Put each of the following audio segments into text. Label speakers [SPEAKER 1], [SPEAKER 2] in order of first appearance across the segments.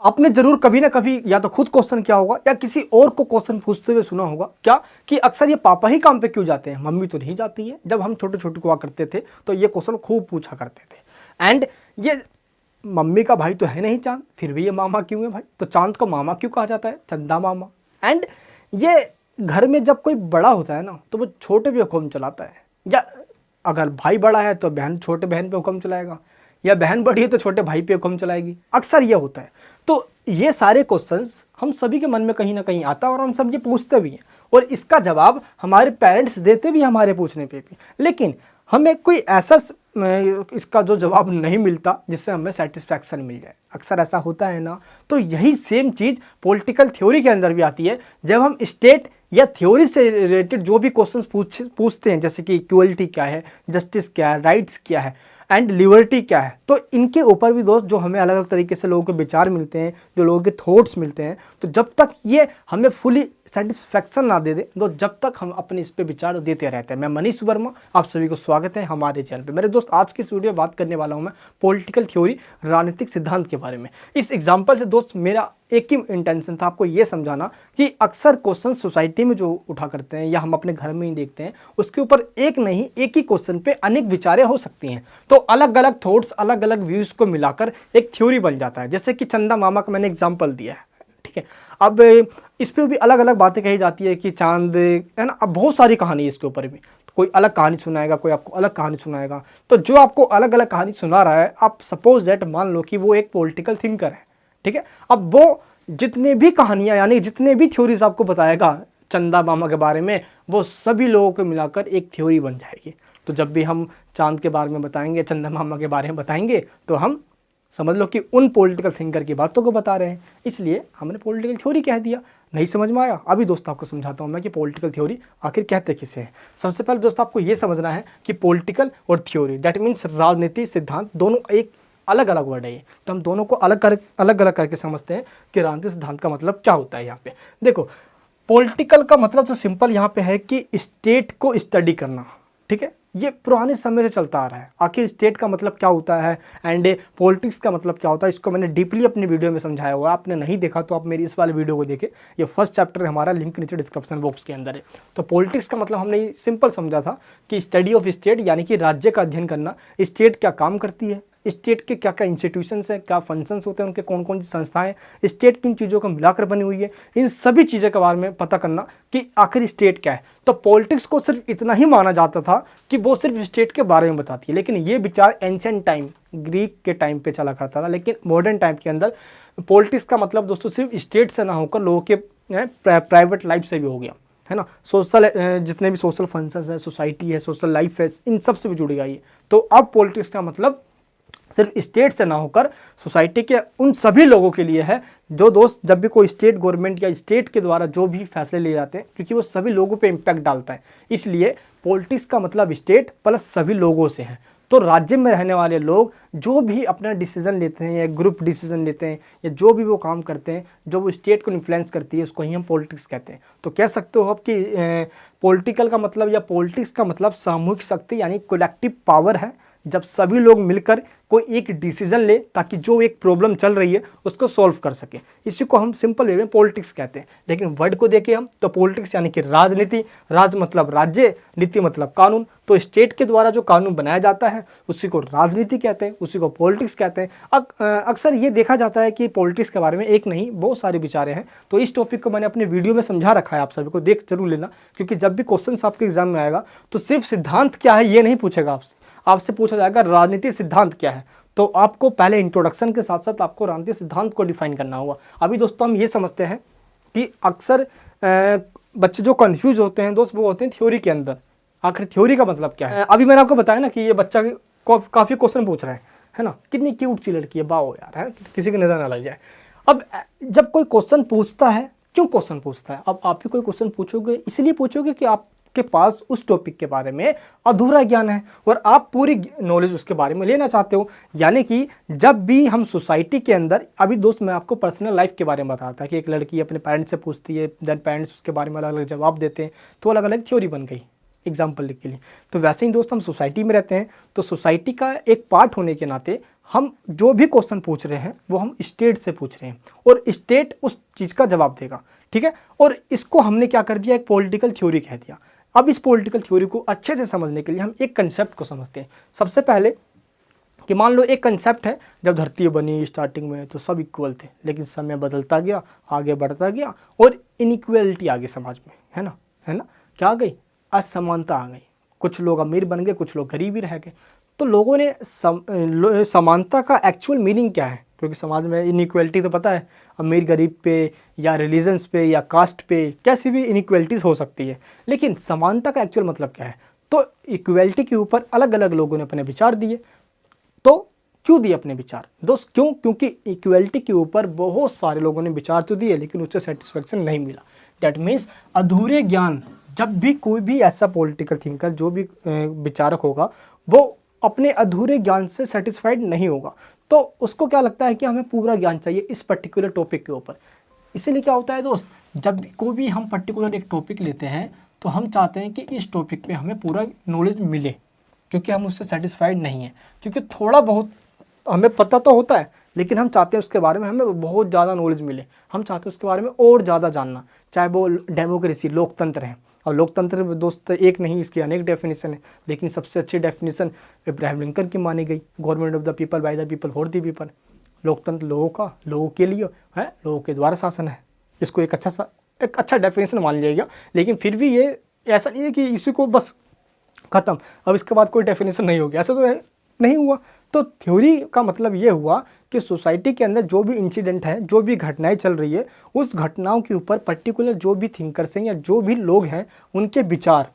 [SPEAKER 1] आपने जरूर कभी ना कभी या तो खुद क्वेश्चन किया होगा या किसी और को क्वेश्चन पूछते हुए सुना होगा क्या कि अक्सर ये पापा ही काम पे क्यों जाते हैं, मम्मी तो नहीं जाती है। जब हम छोटे छोटे हुआ करते थे तो ये क्वेश्चन खूब पूछा करते थे। एंड ये मम्मी का भाई तो है नहीं चांद, फिर भी ये मामा क्यों है भाई, तो चांद को मामा क्यों कहा जाता है, चंदा मामा। एंड ये घर में जब कोई बड़ा होता है ना तो वो छोटे पे हुक्म चलाता है, या अगर भाई बड़ा है तो बहन छोटे बहन पे हुक्म चलाएगा, या बहन बड़ी है तो छोटे भाई पे हुक्म चलाएगी। अक्सर ये होता है। तो ये सारे क्वेश्चंस हम सभी के मन में कहीं ना कहीं आता है और हम सब ये पूछते भी हैं और इसका जवाब हमारे पेरेंट्स देते भी हमारे पूछने पे भी, लेकिन हमें कोई ऐसा इसका जो जवाब नहीं मिलता जिससे हमें सेटिस्फैक्शन मिल जाए। अक्सर ऐसा होता है ना। तो यही सेम चीज़ पॉलिटिकल थ्योरी के अंदर भी आती है। जब हम स्टेट या थ्योरी से रिलेटेड जो भी क्वेश्चंस पूछते हैं, जैसे कि इक्वलिटी क्या है, जस्टिस क्या है, राइट्स क्या है एंड लिबर्टी क्या है, तो इनके ऊपर भी दोस्त जो हमें अलग अलग तरीके से लोगों के विचार मिलते हैं, जो लोगों के थॉट्स मिलते हैं, तो जब तक ये हमें फुली सेटिस्फैक्शन ना दे दे तो जब तक हम अपने इस पे विचार देते रहते हैं। मैं मनीष वर्मा, आप सभी को स्वागत है हमारे चैनल पे। मेरे दोस्त आज की इस वीडियो में बात करने वाला हूँ मैं पॉलिटिकल थ्योरी, राजनीतिक सिद्धांत के बारे में। इस एग्जाम्पल से दोस्त मेरा एक ही इंटेंशन था आपको ये समझाना कि अक्सर क्वेश्चन सोसाइटी में जो उठा करते हैं या हम अपने घर में ही देखते हैं, उसके ऊपर एक नहीं एक ही क्वेश्चन पे अनेक विचारें हो सकती हैं। तो अलग अलग थॉट्स, अलग अलग व्यूज़ को मिलाकर एक थ्योरी बन जाता है। जैसे कि चंदा मामा का मैंने एग्जाम्पल दिया है, ठीक है। अब इस पर भी अलग अलग बातें कही जाती है कि चांद है ना। अब बहुत सारी कहानी है इसके ऊपर भी, कोई अलग कहानी सुनाएगा, कोई आपको अलग कहानी सुनाएगा। तो जो आपको अलग अलग कहानी सुना रहा है, आप सपोज दैट मान लो कि वो एक पॉलिटिकल थिंकर है, ठीक है। अब वो जितने भी कहानियाँ यानी जितने भी थ्योरीज आपको बताएगा चंदा मामा के बारे में, वो सभी लोगों को मिलाकर एक थ्योरी बन जाएगी। तो जब भी हम चांद के बारे में बताएंगे, चंदा मामा के बारे में बताएंगे, तो हम समझ लो कि उन पॉलिटिकल थिंकर की बातों को बता रहे हैं, इसलिए हमने पॉलिटिकल थ्योरी कह दिया। नहीं समझ में आया? अभी दोस्त आपको समझाता हूँ मैं कि पॉलिटिकल थ्योरी आखिर कहते किसे हैं। सबसे पहले दोस्त आपको ये समझना है कि पॉलिटिकल और थ्योरी दैट मीन्स राजनीति सिद्धांत, दोनों एक अलग अलग वर्ड है ये। तो हम दोनों को अलग अलग करके समझते हैं कि राजनीति सिद्धांत का मतलब क्या होता है। यहाँ पे देखो, पॉलिटिकल का मतलब तो सिंपल यहाँ पे है कि स्टेट को स्टडी करना, ठीक है। ये पुराने समय से चलता आ रहा है। आखिर स्टेट का मतलब क्या होता है एंड पॉलिटिक्स का मतलब क्या होता है, इसको मैंने डीपली अपनी वीडियो में समझाया हुआ है। आपने नहीं देखा तो आप मेरी इस वाले वीडियो को देखें, ये फर्स्ट चैप्टर है हमारा, लिंक नीचे डिस्क्रिप्शन बॉक्स के अंदर है। तो पॉलिटिक्स का मतलब हमने सिंपल समझा था कि स्टडी ऑफ स्टेट, यानी कि राज्य का अध्ययन करना। स्टेट क्या काम करती है, स्टेट के क्या क्या इंस्टीट्यूशंस हैं, क्या फंक्शंस होते हैं उनके, कौन कौन सी संस्थाएं, स्टेट किन चीज़ों को मिलाकर बनी हुई है, इन सभी चीज़ों के बारे में पता करना कि आखिर स्टेट क्या है। तो पॉलिटिक्स को सिर्फ इतना ही माना जाता था कि वो सिर्फ स्टेट के बारे में बताती है, लेकिन ये विचार एंशिएंट टाइम, ग्रीक के टाइम पे चला करता था। लेकिन मॉडर्न टाइम के अंदर पॉलिटिक्स का मतलब दोस्तों सिर्फ स्टेट से ना होकर लोगों के प्राइवेट लाइफ से भी हो गया, है ना। सोशल जितने भी सोशल फंक्शंस है, सोसाइटी है, सोशल लाइफ है, इन सब से भी जुड़ गया ये। तो अब पॉलिटिक्स का मतलब सिर्फ स्टेट से ना होकर सोसाइटी के उन सभी लोगों के लिए है जो दोस्त जब भी कोई स्टेट गवर्नमेंट या स्टेट के द्वारा जो भी फैसले लिए जाते हैं, क्योंकि वो सभी लोगों पे इम्पैक्ट डालता है, इसलिए पॉलिटिक्स का मतलब स्टेट प्लस सभी लोगों से है। तो राज्य में रहने वाले लोग जो भी अपना डिसीजन लेते हैं या ग्रुप डिसीजन लेते हैं या जो भी वो काम करते हैं, जो वो स्टेट को इन्फ्लुएंस करती है, उसको ही हम पॉलिटिक्स कहते हैं। तो कह सकते हो आप कि पॉलिटिकल का मतलब या पॉलिटिक्स का मतलब सामूहिक शक्ति यानी कलेक्टिव पावर है। जब सभी लोग मिलकर कोई एक डिसीजन ले ताकि जो एक प्रॉब्लम चल रही है उसको सॉल्व कर सके, इसी को हम सिंपल वे में पॉलिटिक्स कहते हैं। लेकिन वर्ड को देखें हम तो पॉलिटिक्स यानी कि राजनीति, राज मतलब राज्य, नीति मतलब कानून। तो स्टेट के द्वारा जो कानून बनाया जाता है उसी को राजनीति कहते हैं, उसी को पॉलिटिक्स कहते हैं। अक्सर ये देखा जाता है कि पॉलिटिक्स के बारे में एक नहीं बहुत सारे विचारे हैं। तो इस टॉपिक को मैंने अपने वीडियो में समझा रखा है, आप सभी को देख जरूर लेना, क्योंकि जब भी क्वेश्चन आपके एग्जाम में आएगा तो सिर्फ सिद्धांत क्या है ये नहीं पूछेगा आपसे पूछा जाएगा राजनीतिक सिद्धांत क्या है। तो आपको पहले इंट्रोडक्शन के साथ साथ आपको राजनीतिक सिद्धांत को डिफाइन करना होगा। अभी दोस्तों हम ये समझते हैं कि अक्सर बच्चे जो कंफ्यूज होते हैं दोस्त, वो होते हैं थ्योरी के अंदर। आखिर थ्योरी का मतलब क्या है? अभी मैंने आपको बताया ना कि ये बच्चा काफ़ी क्वेश्चन पूछ रहा है ना, कितनी क्यूट सी लड़की है, बाओ यार, है किसी की नज़र ना लग जाए। अब जब कोई क्वेश्चन पूछता है, क्यों क्वेश्चन पूछता है? अब आप भी कोई क्वेश्चन पूछोगे, इसलिए पूछोगे कि आपके पास उस टॉपिक के बारे में अधूरा ज्ञान है और आप पूरी नॉलेज उसके बारे में लेना चाहते हो। यानी कि जब भी हम सोसाइटी के अंदर, अभी दोस्त मैं आपको पर्सनल लाइफ के बारे में बताता कि एक लड़की अपने पेरेंट्स से पूछती है, देन पेरेंट्स उसके बारे में अलग अलग जवाब देते हैं, तो अलग अलग थ्योरी बन गई एग्जाम्पल के लिए। तो वैसे ही दोस्त हम सोसाइटी में रहते हैं, तो सोसाइटी का एक पार्ट होने के नाते हम जो भी क्वेश्चन पूछ रहे हैं वो हम स्टेट से पूछ रहे हैं और स्टेट उस चीज़ का जवाब देगा, ठीक है। और इसको हमने क्या कर दिया, एक पॉलिटिकल थ्योरी कह दिया। अब इस पॉलिटिकल थ्योरी को अच्छे से समझने के लिए हम एक कंसेप्ट को समझते हैं। सबसे पहले कि मान लो एक कंसेप्ट है, जब धरती बनी स्टार्टिंग में तो सब इक्वल थे, लेकिन समय बदलता गया, आगे बढ़ता गया और इनइक्वलिटी आ गई समाज में, है ना, क्या आ गई, असमानता आ गई। कुछ लोग अमीर बन गए, कुछ लोग गरीब ही रह गए। तो लोगों ने समानता का एक्चुअल मीनिंग क्या है, क्योंकि समाज में इनइक्वलिटी तो पता है, अमीर गरीब पे या रिलीजन्स पे या कास्ट पे कैसी भी इनइक्वलिटीज़ हो सकती है, लेकिन समानता का एक्चुअल मतलब क्या है। तो इक्वलिटी के ऊपर अलग अलग लोगों ने अपने विचार दिए। तो क्यों दिए अपने विचार दोस्त, क्यों, क्योंकि इक्वलिटी के ऊपर बहुत सारे लोगों ने विचार तो दिए, लेकिन उससे सेटिस्फेक्शन नहीं मिला। डैट मीन्स अधूरे ज्ञान, जब भी कोई भी ऐसा पॉलिटिकल थिंकर, जो भी विचारक होगा, वो अपने अधूरे ज्ञान से सेटिस्फाइड नहीं होगा। तो उसको क्या लगता है कि हमें पूरा ज्ञान चाहिए इस पर्टिकुलर टॉपिक के ऊपर। इसीलिए क्या होता है दोस्त, जब भी कोई भी हम पर्टिकुलर एक टॉपिक लेते हैं तो हम चाहते हैं कि इस टॉपिक पे हमें पूरा नॉलेज मिले, क्योंकि हम उससे सेटिस्फाइड नहीं हैं। क्योंकि थोड़ा बहुत हमें पता तो होता है, लेकिन हम चाहते हैं उसके बारे में हमें बहुत ज़्यादा नॉलेज मिले, हम चाहते हैं उसके बारे में और ज़्यादा जानना। चाहे वो डेमोक्रेसी, लोकतंत्र है, और लोकतंत्र में दोस्त एक नहीं, इसकी अनेक डेफिनेशन है, लेकिन सबसे अच्छी डेफिनेशन इब्राहिम लिंकन की मानी गई, government of the people, by the people, for the people. लोकतंत्र लोगों का, लोगों के लिए है, लोगों के द्वारा शासन है। इसको एक अच्छा डेफिनेशन मान लिया गया, लेकिन फिर भी ये ऐसा नहीं है कि इसी को बस ख़त्म, अब इसके बाद कोई डेफिनेशन नहीं होगी, ऐसा तो नहीं हुआ। तो थ्योरी का मतलब ये हुआ कि सोसाइटी के अंदर जो भी इंसिडेंट है, जो भी घटनाएं चल रही है, उस घटनाओं के ऊपर पर्टिकुलर जो भी थिंकर्स हैं या जो भी लोग हैं, उनके विचार,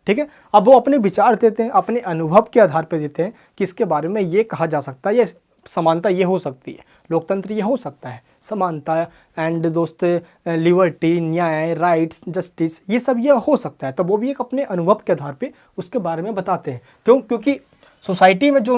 [SPEAKER 1] ठीक है। अब वो अपने विचार देते हैं, अपने अनुभव के आधार पर देते हैं कि इसके बारे में ये कहा जा सकता है, ये समानता ये हो सकती है, लोकतंत्र ये हो सकता है, समानता एंड दोस्त लिबर्टी, न्याय, राइट्स, जस्टिस, ये सब ये हो सकता है। तो वो भी एक अपने अनुभव के आधार पे उसके बारे में बताते हैं। क्यों, क्योंकि सोसाइटी में जो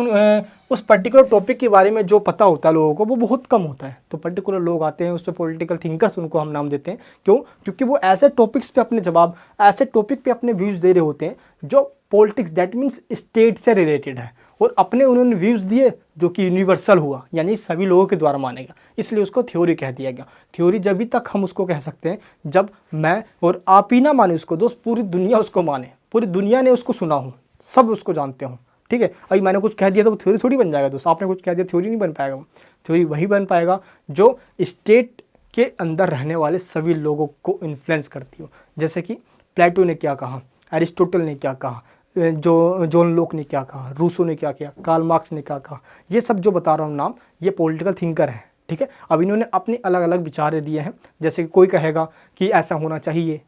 [SPEAKER 1] उस पर्टिकुलर टॉपिक के बारे में जो पता होता है लोगों को, वो बहुत कम होता है। तो पर्टिकुलर लोग आते हैं, उस पर पॉलिटिकल थिंकर्स उनको हम नाम देते हैं। क्यों, क्योंकि वो ऐसे टॉपिक्स पे अपने जवाब, ऐसे टॉपिक पे अपने व्यूज़ दे रहे होते हैं जो पॉलिटिक्स, दैट मीन्स स्टेट से रिलेटेड है, और अपने उन्होंने व्यूज़ दिए जो कि यूनिवर्सल हुआ, यानी सभी लोगों के द्वारा मानेगा, इसलिए उसको थ्योरी कह दिया गया। थ्योरी जब भी तक हम उसको कह सकते हैं जब मैं और आप ही ना माने उसको दोस्त, पूरी दुनिया उसको माने, पूरी दुनिया ने उसको सुना हो, सब उसको जानते हो, ठीक है। अभी मैंने कुछ कह दिया तो वो थ्योरी थोड़ी बन जाएगा दोस्त, आपने कुछ कह दिया थ्योरी नहीं बन पाएगा। थ्योरी वही बन पाएगा जो स्टेट के अंदर रहने वाले सभी लोगों को इन्फ्लुएंस करती हो। जैसे कि प्लेटो ने क्या कहा, एरिस्टोटल ने क्या कहा, जो जॉन लोक ने क्या कहा, रूसो ने क्या किया, कार्ल मार्क्स ने क्या कहा, ये सब जो बता रहा हूँ नाम, ये पॉलिटिकल थिंकर है, ठीक है। अब इन्होंने अपने अलग अलग विचार दिए हैं। जैसे कि कोई कहेगा कि ऐसा होना चाहिए,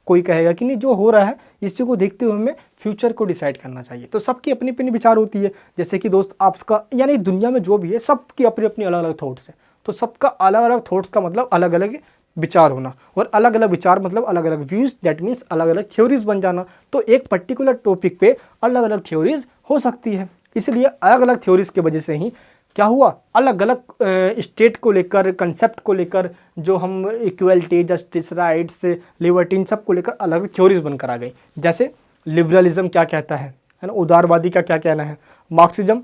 [SPEAKER 1] कोई कहेगा कि नहीं, जो हो रहा है इसी को देखते हुए हमें फ्यूचर को डिसाइड करना चाहिए। तो सबकी अपनी अपनी विचार होती है। जैसे कि दोस्त आपका, यानी दुनिया में जो भी है, सबकी अपनी अपनी अलग अलग थॉट्स है। तो सबका अलग अलग थॉट्स का मतलब अलग अलग विचार होना, और अलग अलग विचार मतलब अलग अलग व्यूज़, दैट मीन्स अलग अलग थ्योरीज बन जाना। तो एक पर्टिकुलर टॉपिक पे अलग अलग थ्योरीज हो सकती है। इसलिए अलग अलग थ्योरीज की वजह से ही क्या हुआ, अलग अलग स्टेट को लेकर, कंसेप्ट को लेकर, जो हम इक्वलिटी, जस्टिस, राइट्स, लिबर्टी, इन सब को लेकर अलग थ्योरीज बनकर आ गई। जैसे लिबरलिज्म क्या कहता है ना, उदारवादी का क्या कहना है, मार्क्सिज्म,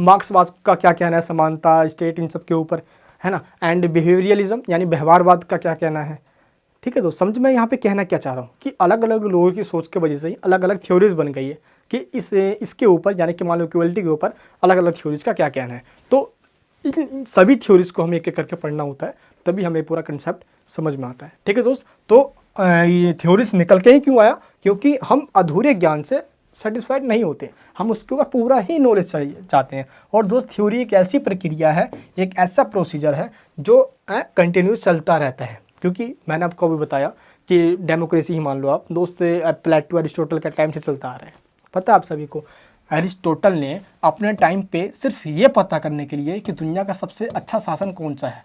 [SPEAKER 1] मार्क्सवाद का क्या कहना है, समानता, स्टेट, इन सब के ऊपर, है ना। एंड बिहेवियरलिज्म यानी व्यवहारवाद का क्या कहना है, ठीक है। तो समझ में यहाँ पे कहना क्या चाह रहा हूँ कि अलग अलग लोगों की सोच की वजह से ही अलग अलग थ्योरीज बन गई है कि इसके ऊपर, यानी कि मान लो इक्वलिटी के ऊपर अलग अलग थ्योरीज का क्या कहना है। तो इन सभी थ्योरीज को हमें एक एक करके पढ़ना होता है, तभी हमें पूरा कंसेप्ट समझ में आता है, ठीक है दोस्त। तो ये थ्योरीज निकल के ही क्यों आया, क्योंकि हम अधूरे ज्ञान से सेटिस्फाइड नहीं होते, हम उसके ऊपर पूरा ही नॉलेज चाहते हैं। और दोस्त थ्योरी एक ऐसी प्रक्रिया है, एक ऐसा प्रोसीजर है जो कंटिन्यूस चलता रहता है। क्योंकि मैंने आपको अभी बताया कि डेमोक्रेसी ही मान लो आप दोस्त, प्लेटो, अरिस्टोटल का टाइम से चलता आ रहा है। पता है आप सभी को, अरिस्टोटल ने अपने टाइम पे सिर्फ ये पता करने के लिए कि दुनिया का सबसे अच्छा शासन कौन सा है,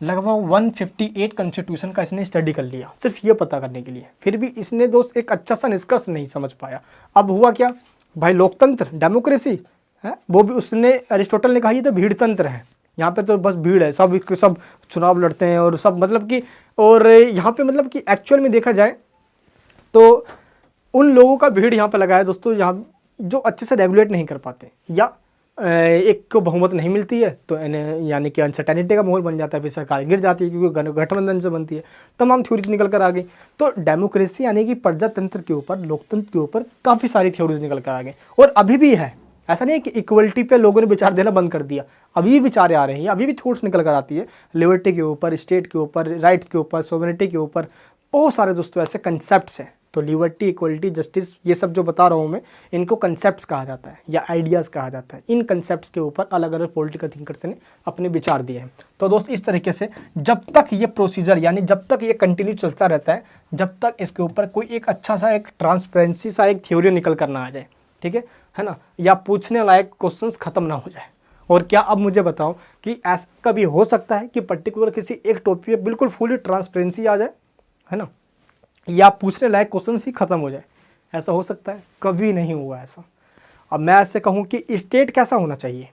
[SPEAKER 1] लगभग 158 कॉन्स्टिट्यूशन का इसने स्टडी कर लिया, सिर्फ ये पता करने के लिए। फिर भी इसने दोस्त एक अच्छा सा निष्कर्ष नहीं समझ पाया। अब हुआ क्या भाई, लोकतंत्र, डेमोक्रेसी है, वो भी उसने, अरिस्टोटल ने कहा ये तो भीड़ तंत्र है, यहाँ पे तो बस भीड़ है, सब चुनाव लड़ते हैं और सब, मतलब कि, और यहाँ पे मतलब कि एक्चुअल में देखा जाए तो उन लोगों का भीड़ यहाँ पे लगा है दोस्तों, यहाँ जो अच्छे से रेगुलेट नहीं कर पाते, या एक को बहुमत नहीं मिलती है तो यानी कि अनसर्टेनिटी का माहौल बन जाता है, फिर सरकार गिर जाती है क्योंकि गठबंधन से बनती है, तमाम थ्योरीज निकल कर आ गई। तो डेमोक्रेसी यानी कि प्रजातंत्र के ऊपर, लोकतंत्र के ऊपर काफ़ी सारी थ्योरीज निकल कर आ गई और अभी भी है। ऐसा नहीं है कि इक्वलिटी पे लोगों ने विचार देना बंद कर दिया, अभी भी विचारें आ रही हैं, अभी भी थॉट्स निकल कर आती है लिबर्टी के ऊपर, स्टेट के ऊपर, राइट्स के ऊपर, सोवरेनिटी के ऊपर, बहुत सारे दोस्तों ऐसे कंसेप्ट्स हैं। तो लिबर्टी, इक्वलिटी, जस्टिस, ये सब जो बता रहा हूँ मैं, इनको कंसेप्ट्स कहा जाता है या आइडियाज़ कहा जाता है। इन कंसेप्ट्स के ऊपर अलग अलग पॉलिटिकल थिंकर्स ने अपने विचार दिए हैं। तो दोस्त इस तरीके से जब तक ये प्रोसीजर यानी जब तक ये कंटिन्यू चलता रहता है, जब तक इसके ऊपर कोई एक अच्छा सा, एक ट्रांसपेरेंसी सा एक थ्योरी निकल कर ना आ जाए, ठीक है ना, या पूछने लायक क्वेश्चंस खत्म ना हो जाए। और क्या अब मुझे बताओ कि ऐसा कभी हो सकता है कि पर्टिकुलर किसी एक टॉपिक पे बिल्कुल फुली ट्रांसपेरेंसी आ जाए, है ना, या पूछने लायक क्वेश्चन ही खत्म हो जाए? ऐसा हो सकता है? कभी नहीं हुआ ऐसा। अब मैं ऐसे कहूँ कि स्टेट कैसा होना चाहिए,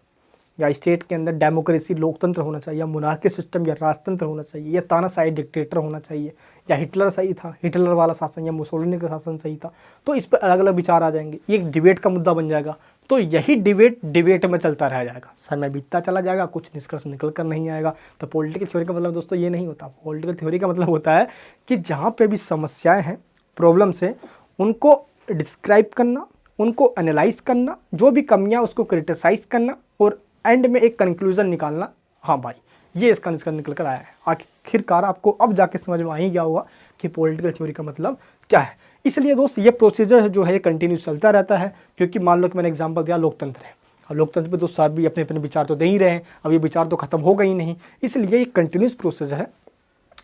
[SPEAKER 1] या स्टेट के अंदर डेमोक्रेसी, लोकतंत्र होना चाहिए, या मोनार्की सिस्टम या राजतंत्र होना चाहिए, या तानाशाही डिक्टेटर होना चाहिए, या हिटलर सही था, हिटलर वाला शासन या मुसोलिनी का शासन सही था, तो इस पर अलग अलग विचार आ जाएंगे, ये एक डिबेट का मुद्दा बन जाएगा। तो यही डिबेट में चलता रह जाएगा, समय बीतता चला जाएगा, कुछ निष्कर्ष निकल कर नहीं आएगा। तो पॉलिटिकल थ्योरी का मतलब दोस्तों ये नहीं होता। पॉलिटिकल थ्योरी का मतलब होता है कि जहाँ पे भी समस्याएं हैं, प्रॉब्लम्स हैं, उनको डिस्क्राइब करना, उनको एनालाइज करना, जो भी कमियां उसको क्रिटिसाइज करना और एंड में एक कंक्लूजन निकालना। हाँ भाई, ये इसका निकल कर आया है। आखिरकार आपको अब जाके समझ में आ ही गया होगा कि पॉलिटिकल थ्योरी का मतलब क्या है। इसलिए दोस्त ये प्रोसीजर जो है कंटिन्यू चलता रहता है, क्योंकि मान लो कि मैंने एग्जांपल दिया लोकतंत्र है, अब लोकतंत्र पे दोस्त साहब भी अपने अपने विचार तो दे ही रहे हैं, अब ये विचार तो खत्म हो गई नहीं, इसलिए ये कंटिन्यूस प्रोसीजर है।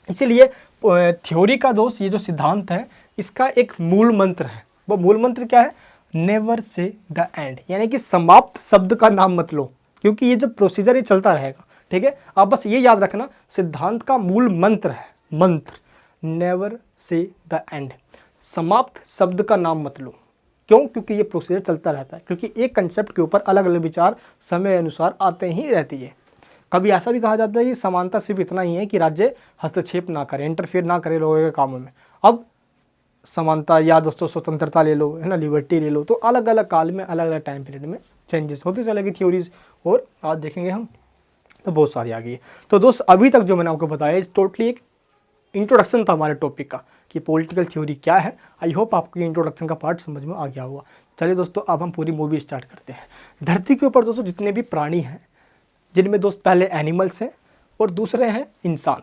[SPEAKER 1] इसीलिए थ्योरी का दोस्त ये जो सिद्धांत है, इसका एक मूल मंत्र है। वो मूल मंत्र क्या है? नेवर से द एंड, यानी कि समाप्त शब्द का नाम मत लो, क्योंकि ये जो प्रोसीजर ये चलता रहेगा, ठीक है। आप बस ये याद रखना, सिद्धांत का मूल मंत्र है, मंत्र नेवर से द एंड, समाप्त शब्द का नाम मत लो। क्यों? क्योंकि ये प्रोसीजर चलता रहता है, क्योंकि एक कंसेप्ट के ऊपर अलग अलग विचार समय अनुसार आते ही रहती है। कभी ऐसा भी कहा जाता है कि समानता सिर्फ इतना ही है कि राज्य हस्तक्षेप ना करे, इंटरफेयर ना करे लोगों के कामों में। अब समानता या दोस्तों स्वतंत्रता ले लो, है ना, लिबर्टी ले लो, तो अलग अलग काल में, अलग अलग टाइम पीरियड में चेंजेस होते चलेगी थ्योरीज, और आज देखेंगे हम तो बहुत सारी आ गई है। तो दोस्त अभी तक जो मैंने आपको बताया टोटली एक इंट्रोडक्शन था हमारे टॉपिक का कि पॉलिटिकल थ्योरी क्या है। आई होप आपको ये इंट्रोडक्शन का पार्ट समझ में आ गया होगा। चलिए दोस्तों, अब हम पूरी मूवी स्टार्ट करते हैं। धरती के ऊपर दोस्तों जितने भी प्राणी हैं, जिनमें दोस्त पहले एनिमल्स हैं और दूसरे हैं इंसान।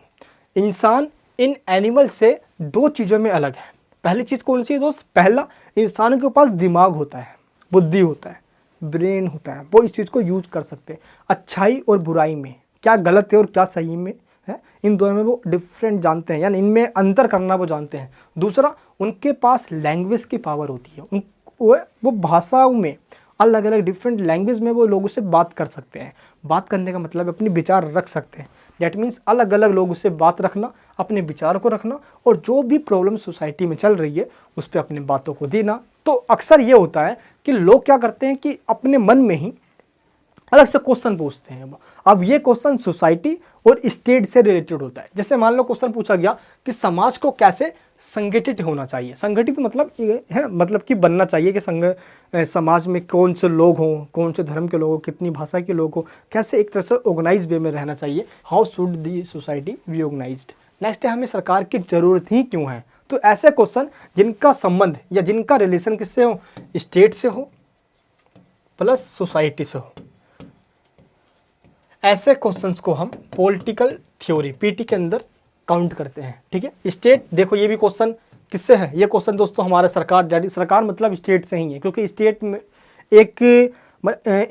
[SPEAKER 1] इंसान इन एनिमल से दो चीज़ों में अलग है। पहली चीज़ कौन सी है दोस्त? पहला, इंसान के पास दिमाग होता है, बुद्धि होता है, ब्रेन होता है, वो इस चीज़ को यूज कर सकते हैं अच्छाई और बुराई में, क्या गलत है और क्या सही में है, इन दोनों में वो डिफरेंट जानते हैं, यानी इनमें अंतर करना वो जानते हैं। दूसरा, उनके पास लैंग्वेज की पावर होती है, वो भाषाओं में, अलग अलग डिफरेंट लैंग्वेज में वो लोगों से बात कर सकते हैं। बात करने का मतलब अपने विचार रख सकते हैं। डैट मीन्स अलग अलग लोगों से बात रखना, अपने विचार को रखना, और जो भी प्रॉब्लम सोसाइटी में चल रही है उस पर अपनी बातों को देना। तो अक्सर ये होता है कि लोग क्या करते हैं कि अपने मन में ही अलग से क्वेश्चन पूछते हैं। अब ये क्वेश्चन सोसाइटी और स्टेट से रिलेटेड होता है। जैसे मान लो क्वेश्चन पूछा गया कि समाज को कैसे संगठित होना चाहिए। संगठित मतलब ये है, मतलब कि बनना चाहिए कि समाज में कौन से लोग हों, कौन से धर्म के लोग हों, कितनी भाषा के लोग हों, कैसे एक तरह से ऑर्गेनाइज वे में रहना चाहिए। How should the society be organised. Next है, हमें सरकार की जरूरत ही क्यों है। तो ऐसे क्वेश्चन जिनका संबंध या जिनका रिलेशन किससे हो, स्टेट से हो प्लस सोसाइटी से हो, ऐसे क्वेश्चंस को हम पॉलिटिकल थ्योरी पीटी के अंदर काउंट करते हैं। ठीक है। स्टेट, देखो ये भी क्वेश्चन किससे है? ये क्वेश्चन दोस्तों हमारा सरकार मतलब स्टेट से ही है, क्योंकि स्टेट में एक